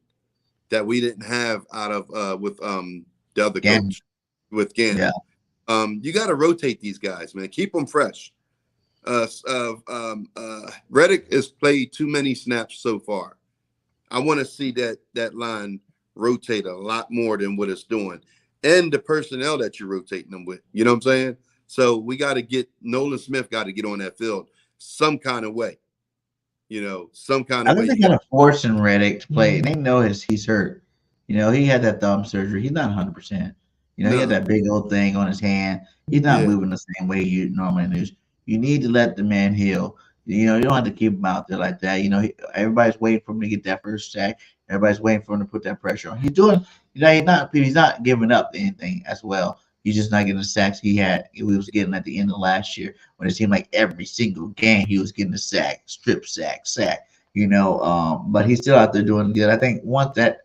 that we didn't have out of with the other Again. coach, with Yeah. Gannon. You got to rotate these guys, man. Keep them fresh. Reddick has played too many snaps so far. I want to see that line rotate a lot more than what it's doing, and the personnel that you're rotating them with. You know what I'm saying? So we got to get Nolan Smith got to get on that field some kind of way. Some kind I of think way. they're You got kind of forcing Reddick to play, and they know he's hurt. He had that thumb surgery. He's not 100%. He had no, that big old thing on his hand. He's not yeah, moving the same way you normally do. You need to let the man heal. You don't have to keep him out there like that. Everybody's waiting for him to get that first sack. Everybody's waiting for him to put that pressure on. He's not giving up anything as well. He's just not getting the sacks he was getting at the end of last year when it seemed like every single game he was getting a sack, strip sack. But he's still out there doing good. I think once that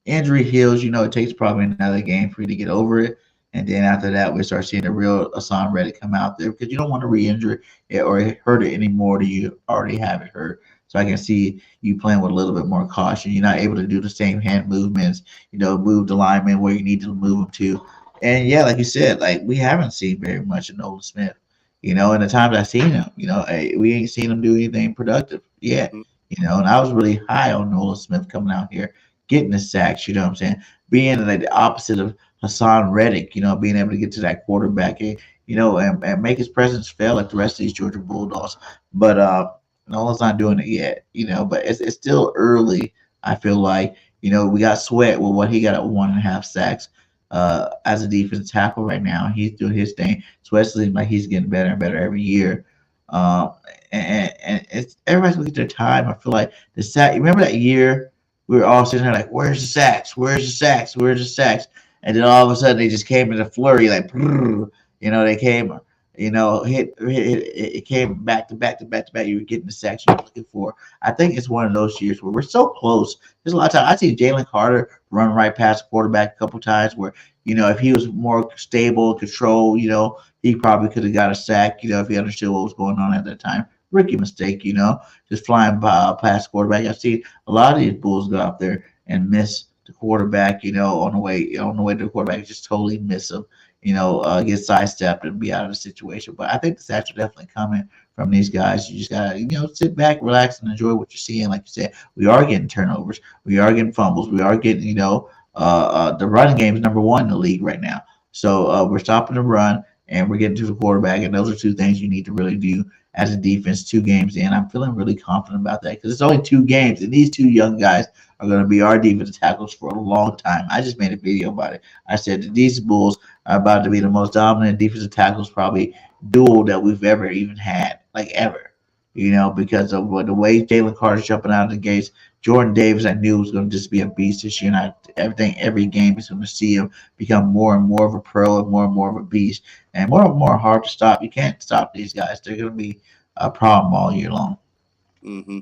injury heals, it takes probably another game for you to get over it. And then after that, we start seeing the real Hassan Reddick come out there because you don't want to re-injure it or hurt it any more than you already have it hurt. So I can see you playing with a little bit more caution. You're not able to do the same hand movements, move the lineman where you need to move them to. And yeah, like you said, like we haven't seen very much of Nolan Smith. In the times I've seen him, we ain't seen him do anything productive yet. And I was really high on Nolan Smith coming out here, getting the sacks, you know what I'm saying? Being like the opposite of Hassan Reddick, being able to get to that quarterback, and make his presence felt like the rest of these Georgia Bulldogs. But Nolan's not doing it yet, but it's still early. I feel like, we got Sweat with what he got at 1.5 sacks. As a defensive tackle right now, he's doing his thing. Sweat seems like he's getting better and better every year. Um, and it's everybody's looking at their time. I feel like the sack. Remember that year we were all sitting there like, "Where's the sacks? Where's the sacks? Where's the sacks?" And then all of a sudden they just came in a flurry, like, they came, it came back to back to back to back. You were getting the sacks you were looking for. I think it's one of those years where we're so close. There's a lot of times I see Jalen Carter run right past the quarterback a couple times where, if he was more stable, control, he probably could have got a sack, if he understood what was going on at that time. Rookie mistake, just flying by, past quarterback. I see a lot of these Bulls go out there and miss the quarterback, on the way to the quarterback, just totally miss him, get sidestepped and be out of the situation. But I think the sacks are definitely coming from these guys. You just gotta, sit back, relax, and enjoy what you're seeing. Like you said, we are getting turnovers, we are getting fumbles, we are getting, the running game is number one in the league right now. So we're stopping the run and we're getting to the quarterback, and those are two things you need to really do as a defense 2 games in. I'm feeling really confident about that because it's only 2 games, and these two young guys are going to be our defensive tackles for a long time. I just made a video about it. I said that these Bulls are about to be the most dominant defensive tackles, probably duel that we've ever even had, like ever. Because of the way Jalen Carter's jumping out of the gates. Jordan Davis, I knew was going to just be a beast this year. And every game is going to see him become more and more of a pro and more of a beast and more hard to stop. You can't stop these guys. They're going to be a problem all year long. Mm-hmm.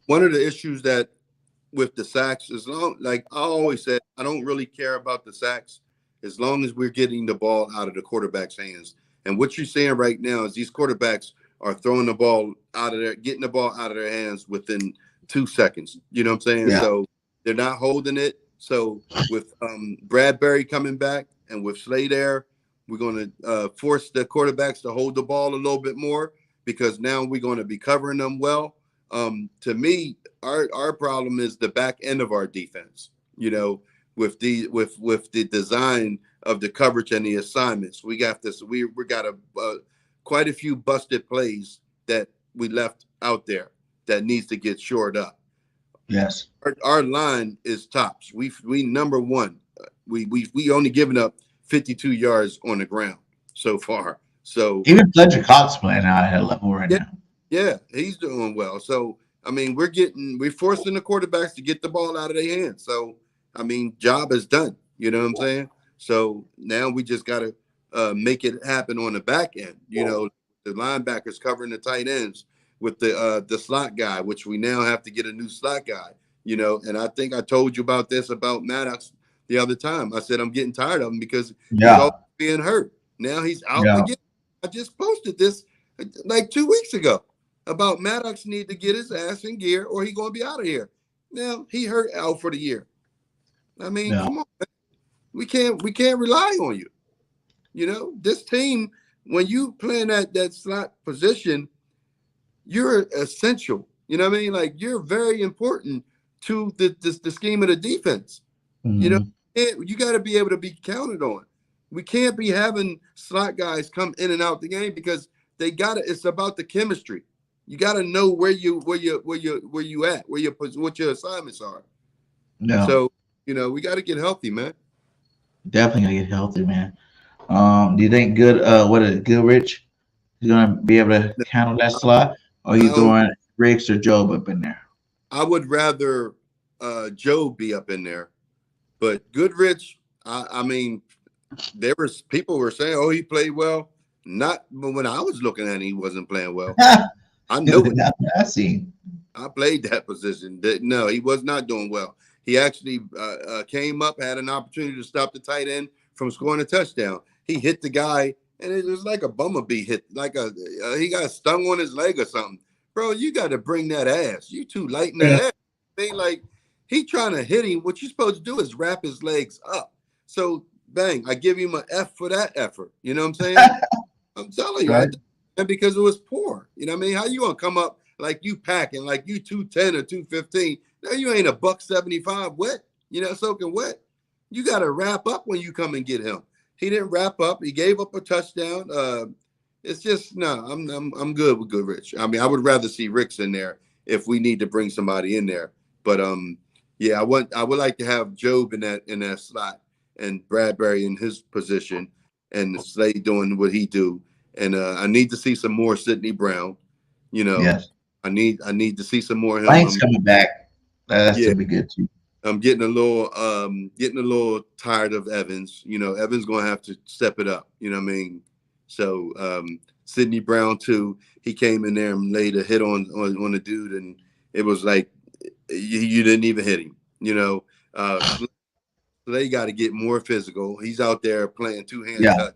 One of the issues that with the sacks is like I always said, I don't really care about the sacks as long as we're getting the ball out of the quarterback's hands. And what you're saying right now is these quarterbacks are throwing the ball out of getting the ball out of their hands within 2 seconds. You know what I'm saying? Yeah. So they're not holding it. So with Bradbury coming back and with Slay there, we're going to force the quarterbacks to hold the ball a little bit more because now we're going to be covering them well. To me, our problem is the back end of our defense. With the design of the coverage and the assignments, we got this. We got quite a few busted plays that we left out there that needs to get shored up. Yes. Our line is tops. We number one. We only given up 52 yards on the ground so far. So even Fletcher Cox playing out at a level right now. Yeah, he's doing well. So I mean, we're forcing the quarterbacks to get the ball out of their hands. So I mean, job is done. You know what I'm saying? So now we just got to make it happen on the back end. The linebackers covering the tight ends with the slot guy, which we now have to get a new slot guy. And I think I told you about this about Maddox the other time. I said I'm getting tired of him because he's always being hurt. Now he's out again. I just posted this like 2 weeks ago about Maddox need to get his ass in gear or he's going to be out of here. Now he hurt out for the year. I mean, come on, man. We can't rely on you. This team, when you playing that slot position, you're essential. You know what I mean? Like you're very important to the scheme of the defense. You know, Hmm. you got to be able to be counted on. We can't be having slot guys come in and out the game because they got to. It's about the chemistry. You got to know where you at, what your assignments are. No, So we got to get healthy, man. definitely gonna get healthy, man. Do you think what is it, Goodrich is gonna be able to handle that I, slot, or are I you don't. throwing Riggs or Job up in there? I would rather Joe be up in there, but Goodrich. I mean, there was people were saying, "Oh, he played well." Not, but when I was looking at him, he wasn't playing well. I know it. I see. I played that position. No, he was not doing well. He actually came up, had an opportunity to stop the tight end from scoring a touchdown. He hit the guy, and it was like a bumblebee hit, like he got stung on his leg or something. Bro, you got to bring that ass. You too light in the Yeah. ass. I mean, like he trying to hit him. What you supposed to do is wrap his legs up. So bang, I give him an F for that effort. You know what I'm saying? I'm telling you, Right. and because it was poor. You know what I mean? How you gonna come up like you packing, like you 210 or 215? No, you ain't a buck 75 wet, soaking wet. You gotta wrap up when you come and get him. He didn't wrap up, he gave up a touchdown. It's just no, I'm good with Goodrich. I mean, I would rather see Ricks in there if we need to bring somebody in there. But yeah, I would like to have Job in that slot and Bradbury in his position and Slade doing what he do. And I need to see some more Sidney Brown. You know, Yes. I need to see some more of him. Lane's coming back. That's Yeah, gonna be good too. I'm getting a little tired of Evans. Evans gonna have to step it up. You know what I mean? So Sidney Brown too. He came in there and laid a hit on the dude, and it was like you didn't even hit him. They got to get more physical. He's out there playing two hand Yeah. touch,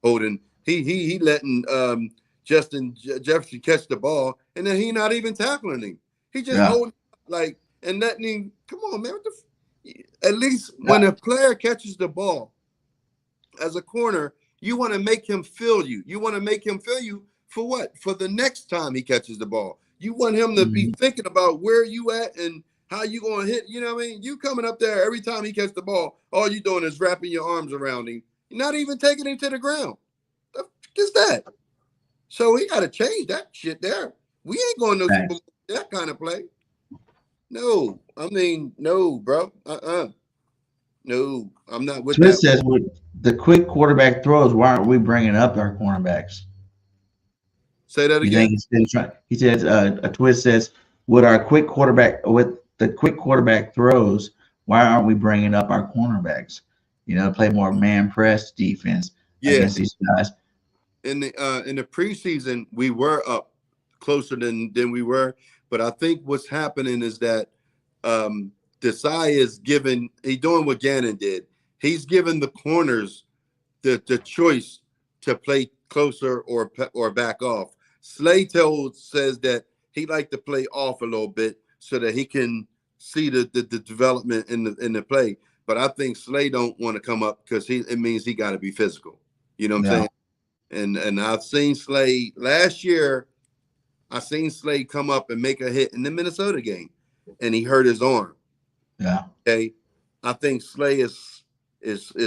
holding. He letting Justin Jefferson catch the ball, and then he not even tackling him. He just Yeah. holding like and letting him. Come on, man. At least Yeah. when a player catches the ball as a corner, you want to make him feel you. You want to make him feel you for what? For the next time he catches the ball. You want him to be Mhm. thinking about where you at and how you gonna hit. You know what I mean? You coming up there every time he catches the ball, all you doing is wrapping your arms around him. You're not even taking him to the ground. The fuck is that? So he got to change that shit there. We ain't going no Super Thanks. Bowl with that kind of play. No, I mean no, bro. No, I'm not with Twist that. says with the quick quarterback throws, why aren't we bringing up our cornerbacks? Say that You think again. he's still trying? He says a twist says with the quick quarterback throws, why aren't we bringing up our cornerbacks? Play more man press defense Yeah, against these guys. in the preseason we were up closer than we were, but I think what's happening is that Desai is giving he doing what Gannon did. He's giving the corners the choice to play closer or back off. Slatel says that he like to play off a little bit so that he can see the development in the play. But I think Slay don't want to come up because it means he got to be physical. You know what I'm Yeah, saying? And I've seen Slade last year. I seen Slade come up and make a hit in the Minnesota game, and he hurt his arm. yeah. Okay, I think Slay is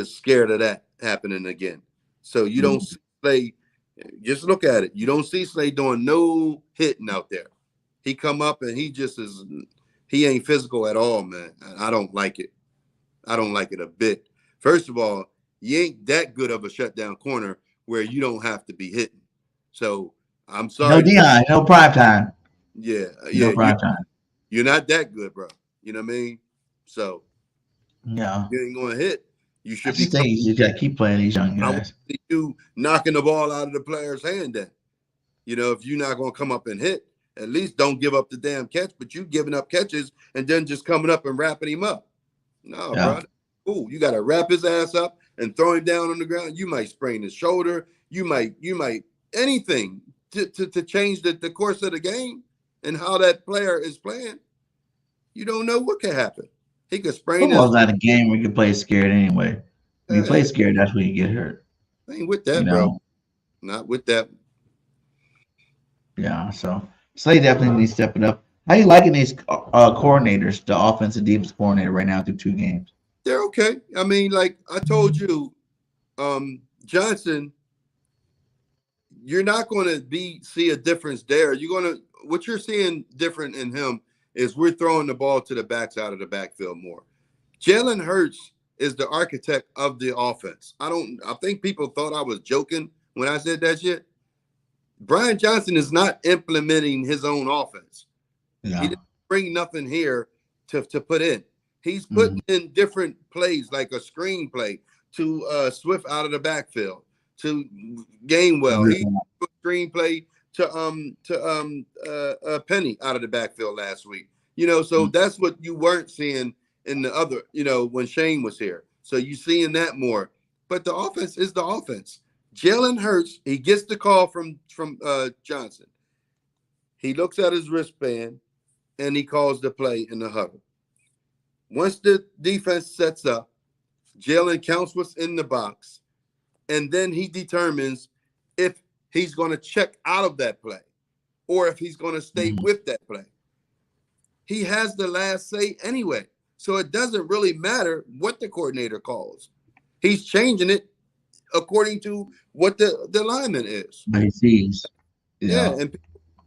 scared of that happening again. So you don't Mhm. see Slay. Just look at it. You don't see Slay doing no hitting out there. He come up and he just is. He ain't physical at all, man. I don't like it. I don't like it a bit. First of all, you ain't that good of a shutdown corner where you don't have to be hitting. So I'm No sorry to say, Dion, no prime time, yeah, no yeah, prime time. you're not that good, bro. You know what I mean? So Yeah, you ain't gonna hit. You I should be. just think you just got to keep playing these young I want guys. to see you knocking the ball out of the player's hand. Then, if you're not gonna come up and hit, at least don't give up the damn catch. But you giving up catches and then just coming up and wrapping him up. No, Yeah, bro. Ooh, you got to wrap his ass up and throw him down on the ground. You might sprain his shoulder. You might anything to change the course of the game and how that player is playing. You don't know what could happen. He could sprain his. football's not a game where you can play scared anyway. When you play Uh, scared, that's when you get hurt. Ain't with You that, bro. know, Not with that. yeah. So Slay definitely needs to step it up. How you liking these coordinators, the offensive defense coordinator right now through 2 games? They're okay. I mean, like I told you, Johnson, you're not going to see a difference there. You're going to what you're seeing different in him is we're throwing the ball to the backs out of the backfield more. Jalen Hurts is the architect of the offense. I think people thought I was joking when I said that shit. Brian Johnson is not implementing his own offense. He Yeah. didn't bring nothing here to put in. He's Mm-hmm. putting in different plays like a screenplay to Swift out of the backfield to Gainwell. He put a screenplay to Penny out of the backfield last week. So that's what you weren't seeing in the other. When Shane was here. So you seeing that more. But the offense is the offense. Jalen Hurts, he gets the call from Johnson. He looks at his wristband and he calls the play in the huddle. Once the defense sets up, Jalen counts what's in the box, and then he determines if he's going to check out of that play or if he's going to stay with that play. He has the last say anyway, so it doesn't really matter what the coordinator calls. He's changing it according to what the lineman is. But he sees. Yeah, Yeah. and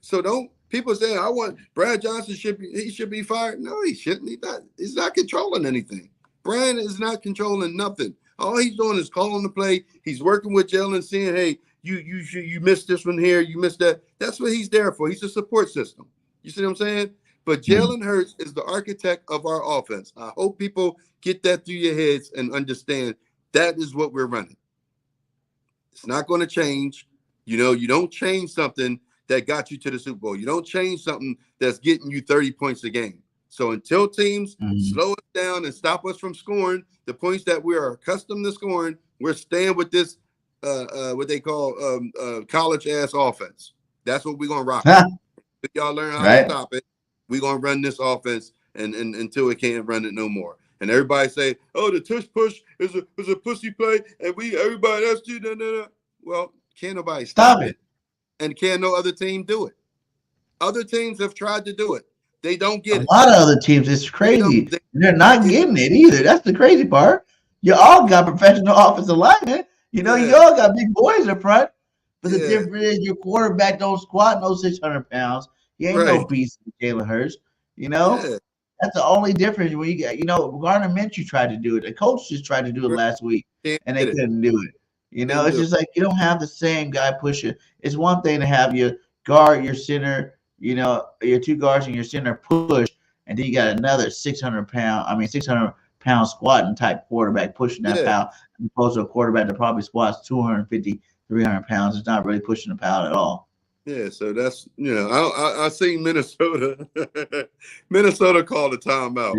so don't people say I want Brad Johnson should be fired? No, he shouldn't. He's not controlling anything. Brian is not controlling nothing. All he's doing is calling the play. He's working with Jalen, saying, "Hey, you missed this one here. You missed that." That's what he's there for. He's a support system. You see what I'm saying? But Jalen Hurts is the architect of our offense. I hope people get that through your heads and understand that is what we're running. It's not going to change. You don't change something that got you to the Super Bowl. You don't change something that's getting you 30 points a game. So until teams slow us down and stop us from scoring the points that we are accustomed to scoring, we're staying with this what they call college ass offense. That's what we're gonna rock with. If y'all learn how to Right. stop it, we're gonna run this offense and until it can't run it no more. And everybody say, "Oh, the tush push is a pussy play," and everybody else do that. Well, can't nobody stop it, and can no other team do it. Other teams have tried to do it. They don't A get it. lot of other teams, it's They don't. crazy. They're not getting it either. That's the crazy part. You all got professional offensive linemen. You Yeah, all got big boys in front. But the yeah, difference is your quarterback don't squat no 600 pounds. He ain't no right. beast, Jalen Hurts. You know, Yeah, that's the only difference when you get. Garner Minshew tried to do it. The coach just tried to do it right. last week, Can't and they get it. couldn't do it. Couldn't It's do it. just like you don't have the same guy pushing. It's one thing to have your guard, your center, your two guards and your center push, and then you got another 600 pound squatting type quarterback pushing that Yeah, pile, as opposed to a quarterback that probably squats 250, 300 pounds. It's not really pushing the pile at all. yeah. So that's I seen Minnesota. Minnesota called a timeout,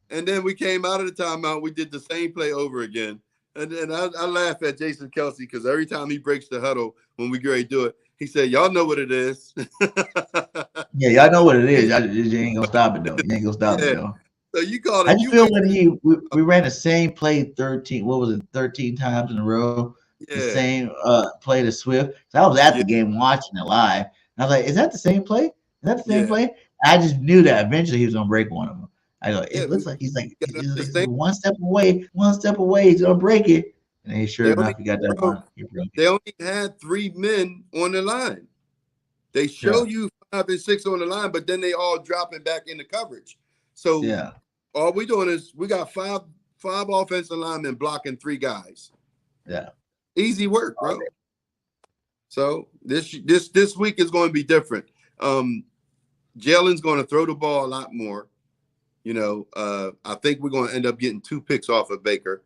and then we came out of the timeout. We did the same play over again, and then I laugh at Jason Kelsey because every time he breaks the huddle when we get ready to do it, he said, "Y'all know what it is." Yeah, y'all know what it is. You ain't gonna stop it though. You ain't gonna stop it Yeah. though. So you called I it. just You feel went when to we ran the same play 13, what was it, 13 times in a row, the yeah, same play to Swift. So I was at yeah, the game watching it live. And I was like, is that the same play? Is that the same yeah, play? I just knew that eventually he was gonna break one of them. I go, yeah. it But looks like he's like you gotta he's understand. one step away, he's gonna break it. And then They sure only enough, he got that bro, one. He broke it. they only had 3 men on the line. They show Yeah, you 5 and 6 on the line, but then they all dropping back into coverage. So yeah. all we doing is we got five offensive linemen blocking 3 guys. Yeah. Easy work, bro. So this week is going to be different. Jalen's going to throw the ball a lot more. I think we're going to end up getting 2 picks off of Baker.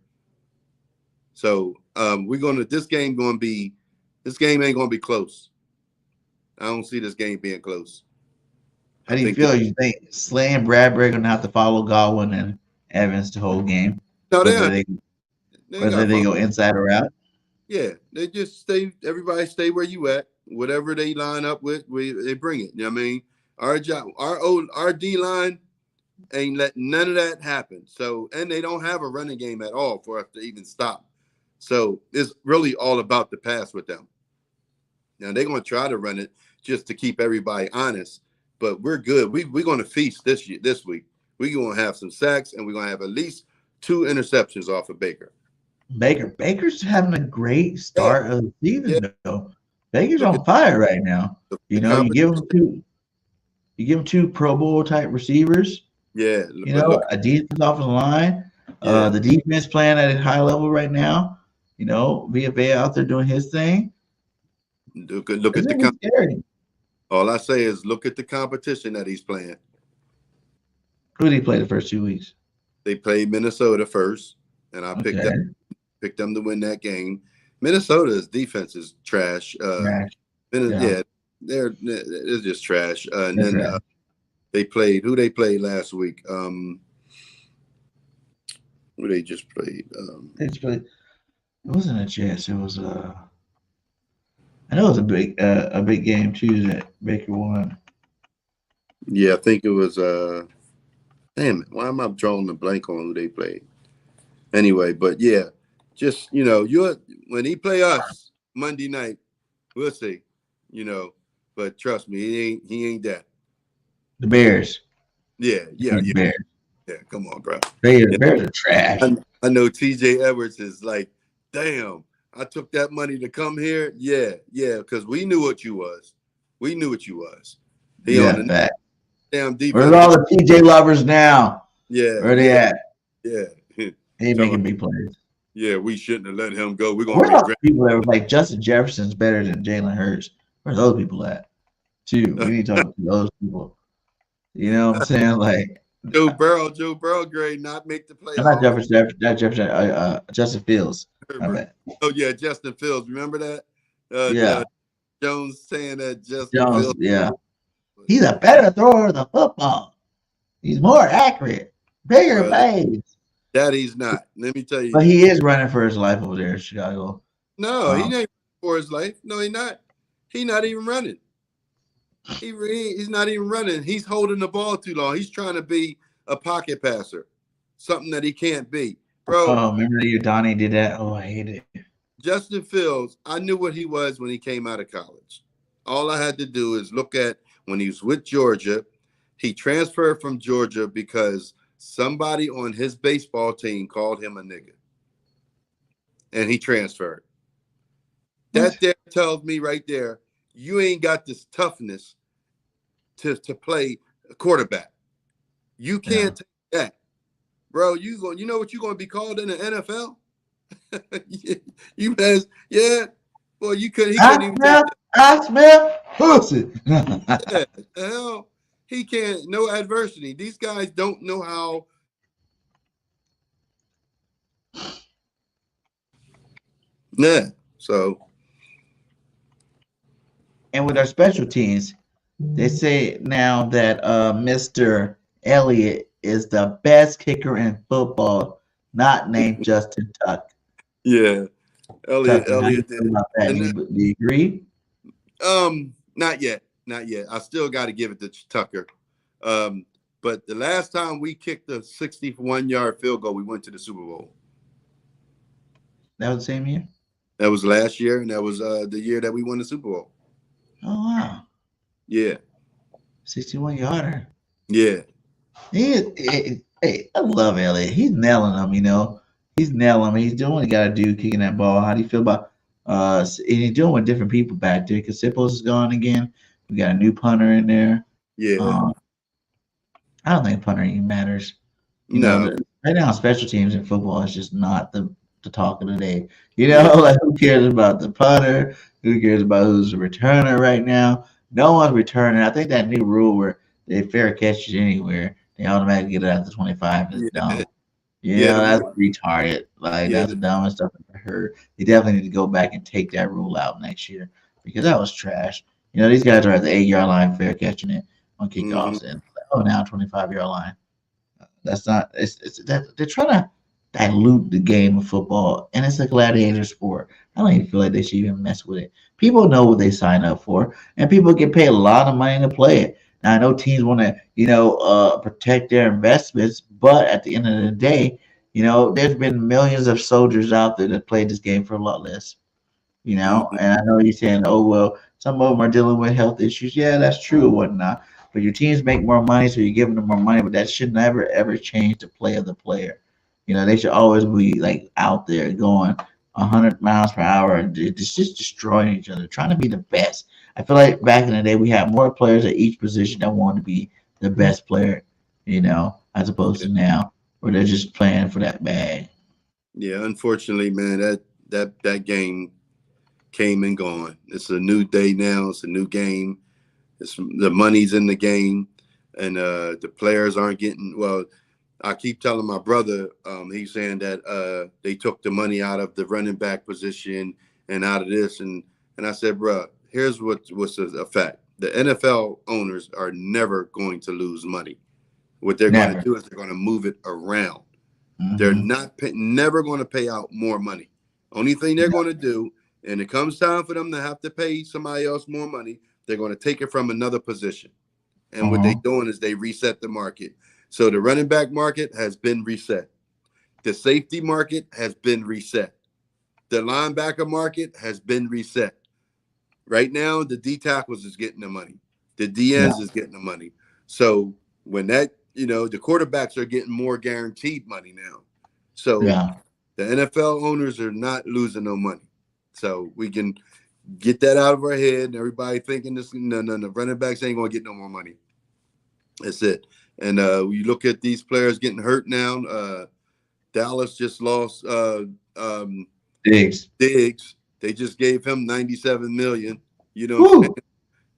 So this game ain't going to be close. I don't see this game being close. How I do you think feel? You think Slay and Bradbury gonna have to follow Godwin and Evans the whole game, no, whether they they ain't got whether to they follow. go inside or out? Yeah, they just stay. Everybody stay where you at. Whatever they line up with, they bring it. You know what I mean? Our job, our D line ain't letting none of that happen. So, and they don't have a running game at all for us to even stop. So it's really all about the pass with them. Now they're going to try to run it just to keep everybody honest, but we're good. We're going to feast this week. We're going to have some sacks, and we're going to have at least 2 interceptions off of Baker. Baker's having a great Yeah, start of the yeah. season, though. Baker's Look on at fire right now. the You give him competition. two Pro Bowl type receivers. Yeah, but look, A decent offensive line. yeah, The defense playing at a high level right now. VFA out there doing his thing. look It's at the gonna be scary. all I say is look at the competition that he's playing. Who did he play the first 2 weeks? They played Minnesota first, and I Okay. picked them to win that game. Minnesota's defense is trash. Trash. Yeah, they're just trash. And That's then right. they played who they played last week. Who they just played. It wasn't a chance. It was I know it was a big game too that Baker won. Yeah, I think it was. Damn it! Why am I drawing a blank on who they played? Anyway, but yeah, just when he play us Monday night, we'll see. But trust me, he ain't that. The Bears. Yeah. Bears. Yeah, come on, bro. Bears are trash. I know TJ Edwards is like, damn, I took that money to come here. Yeah, because we knew what you was. We knew what you was. He on the Fact. damn defense. Where's all the TJ lovers now? Yeah. Where they at? Yeah. He making big plays. Yeah, we shouldn't have let him go. We're Where gonna are those people that were like Justin Jefferson's better than Jalen Hurts? Where those people at? Too. We need to talk to those people. You know what I'm saying? Like Joe Burrow grade not make the playoffs. Not Jefferson, Justin Fields. Oh yeah, Justin Fields. Remember that? Yeah. Jones saying that Justin Jones, Fields. yeah. He's a better thrower of the football. He's more accurate, bigger plays. That he's not. Let me tell you. But he is running for his life over there in Chicago. No, he ain't for his life. No, he not. He not even running. He's not even running. He's holding the ball too long. He's trying to be a pocket passer, something that he can't be, bro. Oh, remember you Donnie did that? Oh, I hate it. Justin Fields, I knew what he was when he came out of college. All I had to do is look at when he was with Georgia. He transferred from Georgia because somebody on his baseball team called him a nigga. And he transferred. That there tells me right there, you ain't got this toughness to play a quarterback. You can't take that. Bro, you know what you're going to be called in the NFL? Boy, you couldn't. He couldn't even. I smell pussy. The hell, he can't. No adversity. These guys don't know how. Yeah. So. And with our special teams, they say now that Mr. Elliott is the best kicker in football, not named Justin Tuck. Yeah. Elliott did. Do you agree? Not yet. I still got to give it to Tucker. But the last time we kicked the 61-yard field goal, we went to the Super Bowl. That was the same year? That was last year, and that was the year that we won the Super Bowl. Oh, wow. Yeah. 61-yarder. Yeah. Hey, I love Elliott. He's nailing them, He's nailing them. He's doing what he got to do, kicking that ball. How do you feel about and he's doing with different people back there because Sippos is gone again. We got a new punter in there. Yeah. I don't think punter even matters. Right now, special teams in football is just not the talk of the day. Like who cares about the punter? Who cares about who's the returner right now? No one's returning. I think that new rule where they fair catch it anywhere, they automatically get it at the 25 is dumb. That's retarded. That's the dumbest stuff I've ever heard. They definitely need to go back and take that rule out next year because that was trash. These guys are at the 8-yard line fair catching it on kickoffs and now 25-yard line. That's not. They're trying to dilute the game of football, and it's a gladiator sport. I don't even feel like they should even mess with it. People know what they sign up for, and people get paid a lot of money to play it. Now I know teams want to, protect their investments, but at the end of the day, There's been millions of soldiers out there that played this game for a lot less. Mhm. And I know you're saying, oh, well, some of them are dealing with health issues. Yeah, that's true or whatnot. But your teams make more money, so you're giving them more money. But that should never, ever change the play of the player. They should always be like out there going 100 miles per hour and just destroying each other, trying to be the best. I feel like back in the day, we had more players at each position that wanted to be the best player, as opposed Yeah. to now, where they're just playing for that bag. Yeah, unfortunately, man, that game came and gone. It's a new day now. It's a new game. It's the money's in the game, and the players aren't getting. Well, I keep telling my brother, he's saying that they took the money out of the running back position and out of this, and I said, bro, here's what's a fact: the NFL owners are never going to lose money. What they're going to Never. do is they're going to move it around. They're Hmm. never going to pay out more money. Only thing they're going to do, and it comes time for them to have to pay somebody else more money, they're going to take it from another position. And what they're Uh-huh. doing is they reset the market. So the running back market has been reset. The safety market has been reset. The linebacker market has been reset. Right now, the D tackles is getting the money. The D Yeah. ends is getting the money. So when the quarterbacks are getting more guaranteed money now. So Yeah. the NFL owners are not losing no money. So we can get that out of our head. Everybody thinking this, no, no, no, running backs ain't gonna get no more money. That's it. And you look at these players getting hurt now. Dallas just lost um, Diggs. Diggs. They just gave him 97 million. You know what I'm saying? Woo!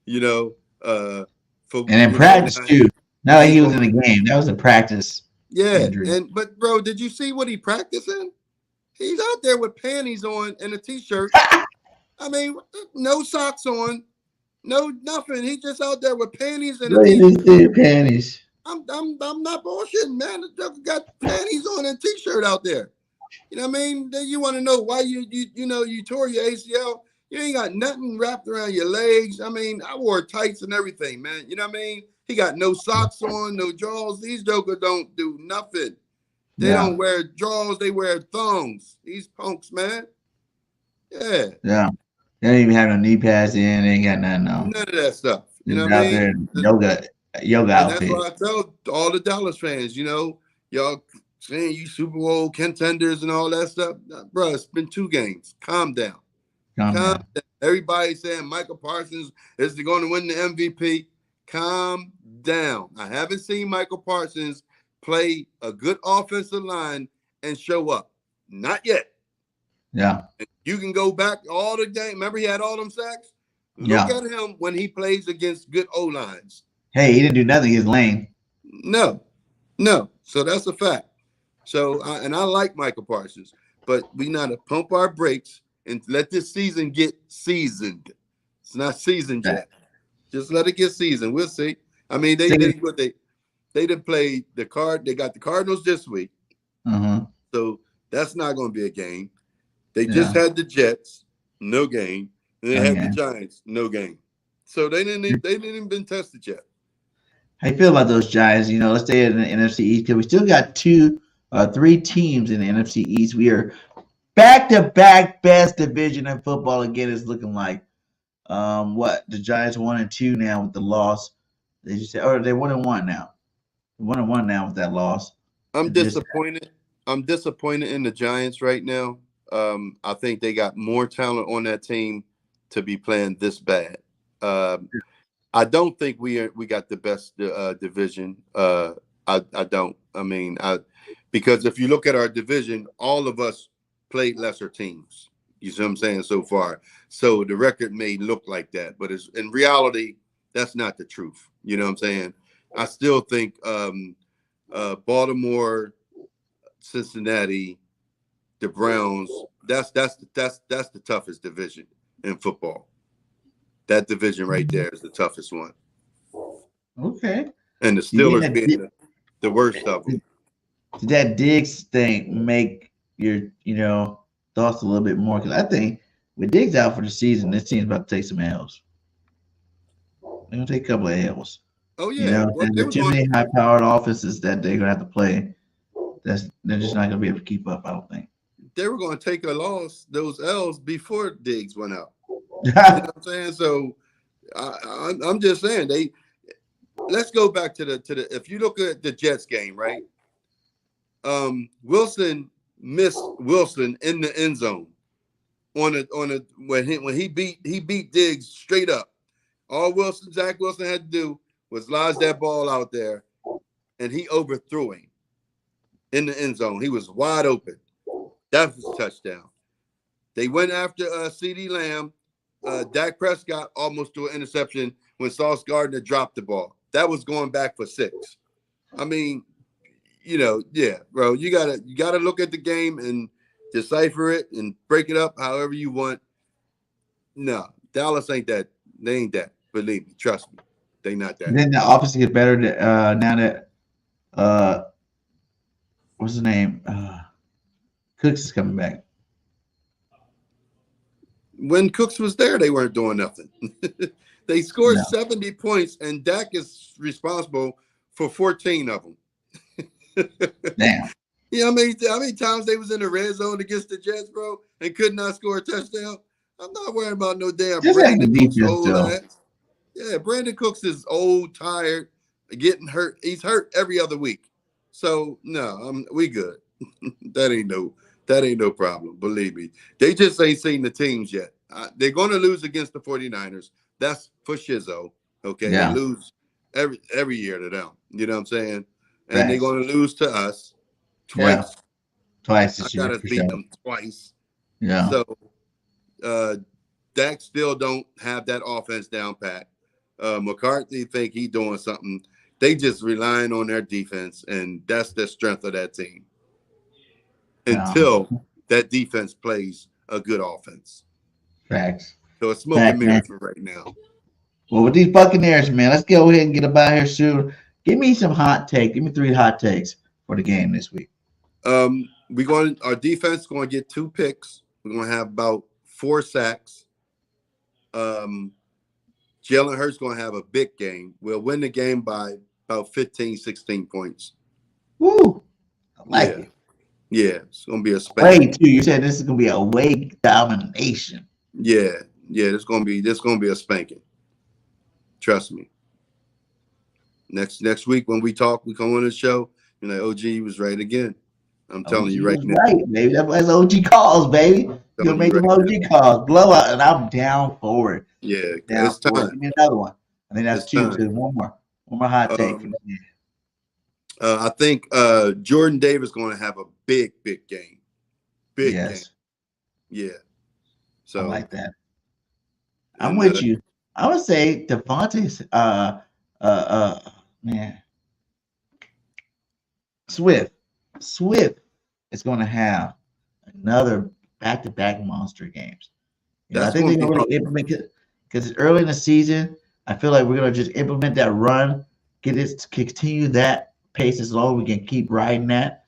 You know, uh, for And in practice now too. Not he like ain't he was gonna. in the game. That was a practice Yeah, injury. and but bro, did you see what he practicing? He's out there with panties on and a t-shirt. I mean, no socks on, no nothing. He just out there with panties and a Lay t-shirt. this their panties. I'm not bullshitting, man. The joker got panties on and t-shirt out there. You know what I mean? Then you want to know why you tore your ACL. You ain't got nothing wrapped around your legs. I mean, I wore tights and everything, man. You know what I mean? He got no socks on, no drawers. These jokers don't do nothing. They don't Yeah. wear drawers. They wear thongs. These punks, man. Yeah, Yeah. They don't even have no knee pads in. They ain't got nothing on. none of that stuff. You know Just what I out there mean? in yoga And that's why outfit. I tell all the Dallas fans, y'all saying you Super Bowl contenders and all that stuff. Nah, bro, it's been 2 games. Calm down. Calm Calm down. down. Everybody saying Michael Parsons is going to win the MVP. Calm down. I haven't seen Michael Parsons play a good offensive line and show up. Not yet. Yeah. You can go back all the game. Remember, he had all them sacks. Look Yeah. at him when he plays against good O lines. Hey, he didn't do nothing. He's lame. No, no. So that's a fact. So, and I like Michael Parsons, but we got to pump our brakes and let this season get seasoned. It's not seasoned Right. yet. Just let it get seasoned. We'll see. I mean, they See? they what they didn't play the card. They got the Cardinals this week, Uh-huh. so that's not going to be a game. They just Yeah. had the Jets, no game, and they had the Okay. Giants, no game. So they didn't even been tested yet. How you feel about those Giants? Let's stay in the NFC East because we still got three teams in the NFC East. We are back-to-back best division in football again. It's looking like what the Giants 1-2 now with the loss. They just said, or they're 1-1 now. 1-1 now with that loss. I'm It just disappointed. I'm disappointed in the Giants right now. I think they got more talent on that team to be playing this bad. I don't think we got the best division. I don't. I mean, because if you look at our division, all of us played lesser teams. You see what I'm saying so far. So the record may look like that, but it's in reality that's not the truth. You know what I'm saying? I still think Baltimore, Cincinnati, the Browns. That's the toughest division in football. That division right there is the toughest one, okay. and the You think Steelers being the worst of them. did that Diggs thing make your thoughts a little bit more? Because I think with Diggs out for the season, this team's about to take some L's. They're gonna take a couple of L's. Oh yeah, well And they there are were too going. many high-powered offenses that they're gonna have to play. they're just not going to be able to keep up. I don't think. They were going to take a loss, those L's, before Diggs went out. You know what I'm saying? So I'm just saying they. Let's go back to the. If you look at the Jets game, right? Wilson missed Wilson in the end zone when he beat Diggs straight up. All Zach Wilson had to do was lodge that ball out there, and he overthrew him in the end zone. He was wide open. That was a touchdown. They went after C.D. Lamb. Dak Prescott almost threw an interception when Sauce Gardner dropped the ball. That was going back for 6. I mean, yeah, bro. You gotta look at the game and decipher it and break it up however you want. No, Dallas ain't that. They ain't that. Believe me, trust me, they not that. Then the offense gets better now that what's his name? Cooks is coming back. When Cooks was there, they weren't doing nothing. They scored 70 points, and Dak is responsible for 14 of them. Damn. You know how many times they was in the red zone against the Jets, bro, and could not score a touchdown? I'm not worrying about no damn Brandon Cooks old ass. Yeah, Brandon Cooks is old, tired, getting hurt. He's hurt every other week. So no, we good. That ain't no problem. Believe me. They just ain't seen the teams yet. They're going to lose against the 49ers. That's for Shizzo. Okay, They lose every year to them. You know what I'm saying? And they're going to lose to us twice. Yeah. Twice this year. I got to beat them twice. Yeah. So Dak still don't have that offense down pat. McCarthy think he doing something. They just relying on their defense, and that's the strength of that team. Until that defense plays a good offense. Facts. So it's smoke and mirrors for right now. Well, with these Buccaneers, man, let's go ahead and get about here soon. Give me some hot takes. Give me 3 hot takes for the game this week. Our defense is going to get 2 picks. We're going to have about 4 sacks. Jalen Hurts going to have a big game. We'll win the game by about 15, 16 points. Woo! I like it. Yeah, it's going to be a spanking. Away, too. You said this is going to be a away domination. Yeah, it's going to be a spanking. Trust me. Next week when we talk, we come on the show, you're like, OG was right again. I'm telling you right now. Right, baby. That's OG calls, baby. You'll make them OG calls. Blowout, and I'm down for it. Yeah, it's time. Give me another one. I think that's 2. So one more hot take. I think Jordan Davis going to have a big game. Big game. Yeah. So I like that. I'm with you. I would say Devontae's man. Swift is going to have another back-to-back monster games. I think they're going to really implement it because it's early in the season. I feel like we're going to just implement that run, continue that pace as long as we can keep riding that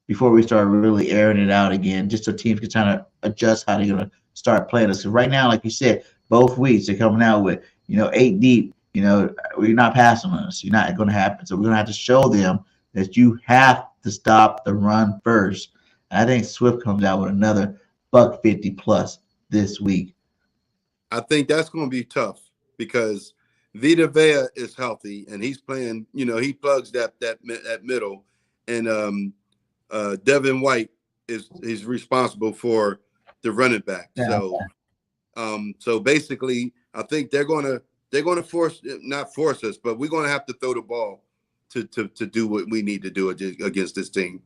before we start really airing it out again, just so teams can try to adjust how they're going to start playing us. So right now, like you said, both weeks they're coming out with 8 deep. You're not passing on us. You're not going to happen. So we're going to have to show them that you have to stop the run first. And I think Swift comes out with another $150 plus this week. I think that's going to be tough because Vita Vea is healthy and he's playing. He plugs that middle, and Devin White is responsible for the running back. Yeah. So basically, I think they're going to not force us, but we're going to have to throw the ball to do what we need to do against this team.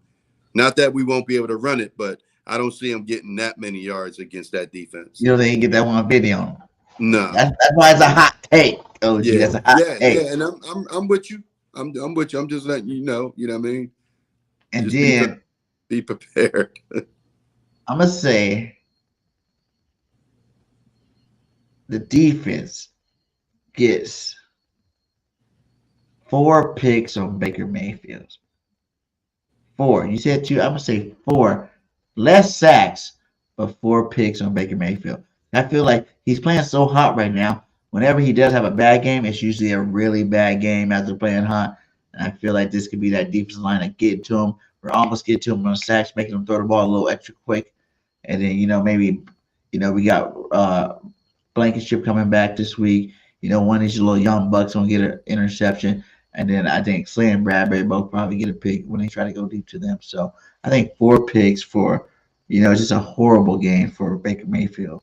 Not that we won't be able to run it, but I don't see them getting that many yards against that defense. They didn't get that 150 on them. No, that's why it's a hot take. Oh, yeah, that's a hot take. Yeah, and I'm with you. I'm with you. I'm just letting you know. You know what I mean? And just then be prepared. I'm gonna say the defense gets 4 picks on Baker Mayfield. 4. You said 2. I'm gonna say 4. Less sacks, but 4 picks on Baker Mayfield. I feel like he's playing so hot right now. Whenever he does have a bad game, it's usually a really bad game as they're playing hot. And I feel like this could be that defensive line that get to him or almost get to him on sacks, making him throw the ball a little extra quick. And then, maybe, we got Blankenship coming back this week. One of these little young bucks gonna get an interception. And then I think Slay and Bradbury both probably get a pick when they try to go deep to them. So I think 4 picks for, just a horrible game for Baker Mayfield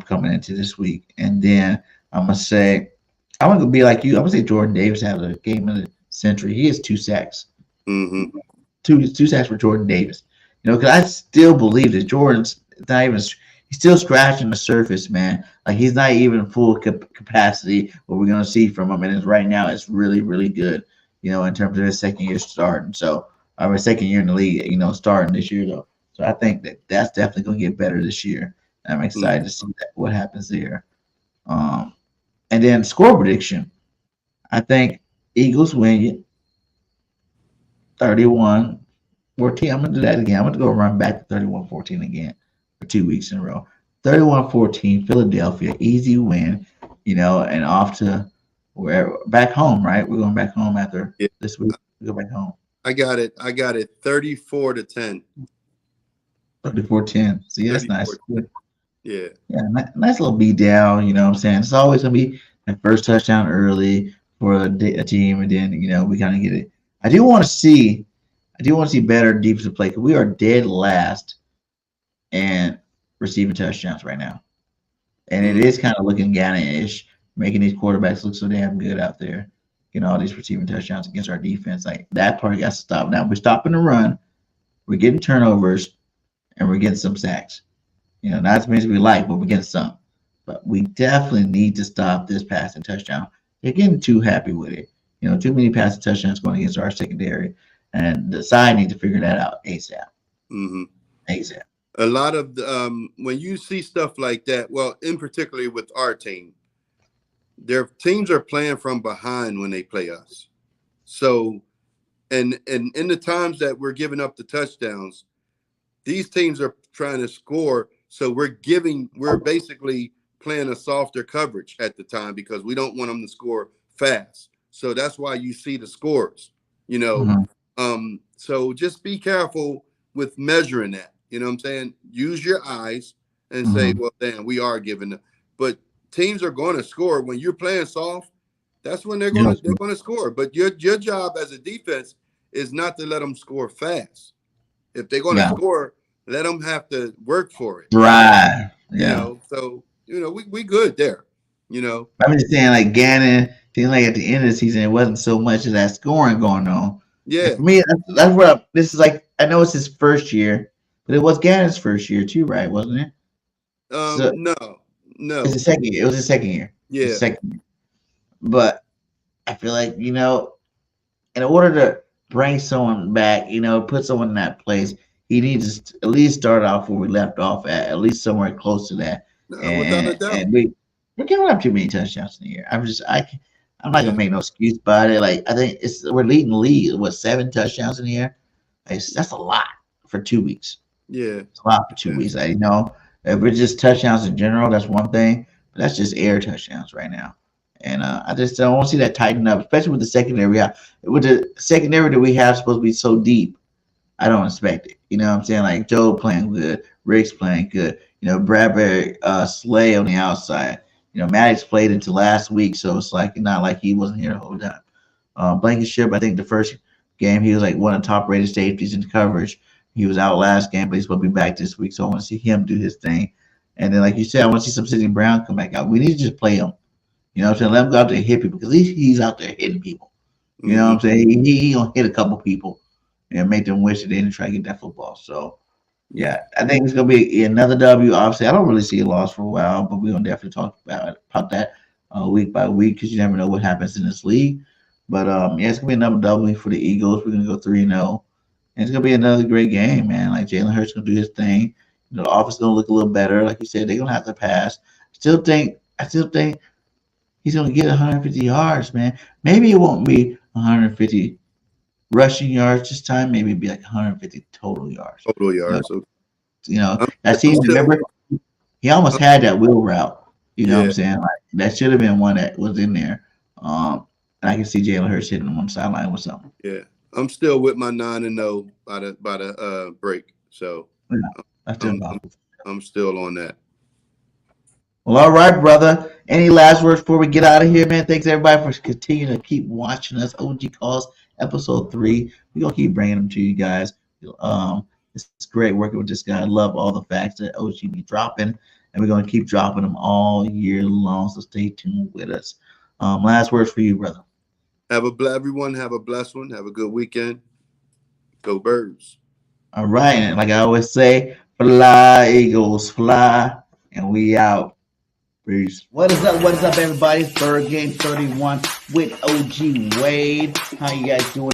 coming into this week. And then I'm gonna say I'm gonna be like you. I'm gonna say Jordan Davis had a game of the century. He has 2 sacks. Mm-hmm. Two sacks for Jordan Davis. Because I still believe that Jordan's not even. He's still scratching the surface, man. Like he's not even full capacity. What we're gonna see from him, and right now it's really, really good. In terms of his second year starting. So, our second year in the league. Starting this year though. So I think that's definitely gonna get better this year. I'm excited to see what happens there. And then score prediction. I think Eagles win 31-14. I'm going to do that again. I'm going to go run back to 31-14 again for 2 weeks in a row. 31-14, Philadelphia, easy win, and off to back home, right? We're going back home after this week. We go back home. I got it 34-10. 34-10. See, that's nice. Yeah, nice little beat down. You know what I'm saying? It's always gonna be that first touchdown early for a team, and then we kind of get it. I do want to see better defensive play because we are dead last in receiving touchdowns right now, and it is kind of looking Gannon-ish, making these quarterbacks look so damn good out there. All these receiving touchdowns against our defense, like that part got to stop. Now we're stopping the run, we're getting turnovers, and we're getting some sacks. Not as many as we like, but we're getting some. But we definitely need to stop this passing touchdown. They're getting too happy with it. Too many passing touchdowns going against our secondary. And the side need to figure that out ASAP. Mm-hmm. ASAP. A lot of when you see stuff like that, well, in particular with our team, their teams are playing from behind when they play us. So, and in the times that we're giving up the touchdowns, these teams are trying to score. So we're basically playing a softer coverage at the time because we don't want them to score fast. So that's why you see the scores, Mm-hmm. So just be careful with measuring that. You know what I'm saying? Use your eyes and say, well, damn, we are giving them. But teams are going to score when you're playing soft. That's when they're going to score. But your job as a defense is not to let them score fast. If they're going to score, let them have to work for it. Right. Yeah. So, we good there, I'm just saying, like, Gannon, seemed like at the end of the season, it wasn't so much of that scoring going on. Yeah. And for me, that's what this is like. I know it's his first year, but it was Gannon's first year too, right? Wasn't it? No. It's the second year. It was his second year. Yeah. Second year. But I feel like, in order to bring someone back, put someone in that place, he needs to at least start off where we left off at least somewhere close to that. Without a doubt. And we're giving up too many touchdowns in the year. I'm not gonna make no excuse about it. Like I think we're leading the league with 7 touchdowns in the year. That's a lot for 2 weeks. Yeah, it's a lot for 2 weeks. If we're just touchdowns in general, that's one thing. But that's just air touchdowns right now. And I just don't want to see that tighten up, especially with the secondary. With the secondary that we have supposed to be so deep. I don't expect it. You know what I'm saying? Like Joe playing good, Rick's playing good. Bradbury, Slay on the outside. Maddox played into last week, so it's like not like he wasn't here the whole time. Blankenship, I think the first game he was like one of the top rated safeties in coverage. He was out last game, but he's supposed to be back this week, so I want to see him do his thing. And then, like you said, I want to see some Sidney Brown come back out. We need to just play him. What I'm saying? Let him go out there and hit people because he's out there hitting people. What I'm saying? He gonna hit a couple people and make them wish that they didn't try to get that football. So, yeah, I think it's gonna be another W. Obviously, I don't really see a loss for a while, but we're gonna definitely talk about that week by week because you never know what happens in this league. But it's gonna be another W for the Eagles. We're gonna go 3-0, and it's gonna be another great game, man. Like Jalen Hurts gonna do his thing. The offense gonna look a little better, like you said. They're gonna have to pass. I still think he's gonna get 150 yards, man. Maybe it won't be 150 rushing yards this time. Maybe it'd be like 150 total yards. Total yards. That season, remember, he almost had that wheel route. What I'm saying? Like that should have been one that was in there. And I can see Jalen Hurts hitting him on the sideline with something. Yeah. I'm still with my 9-0 by the break. So Yeah, that's I'm, about I'm I'm still on that. Well, all right, brother. Any last words before we get out of here, man? Thanks everybody for continuing to keep watching us. OG Calls episode 3. We're gonna keep bringing them to you guys. It's great working with this guy. I love all the facts that OG be dropping, and we're gonna keep dropping them all year long. So stay tuned with us. Last words for you, brother. Everyone have a blessed one. Have a good weekend. Go Birds. All right, and like I always say, fly Eagles, fly, and we out. Peace. What is up? What is up, everybody? Third game 31 with OG Wade. How you guys doing?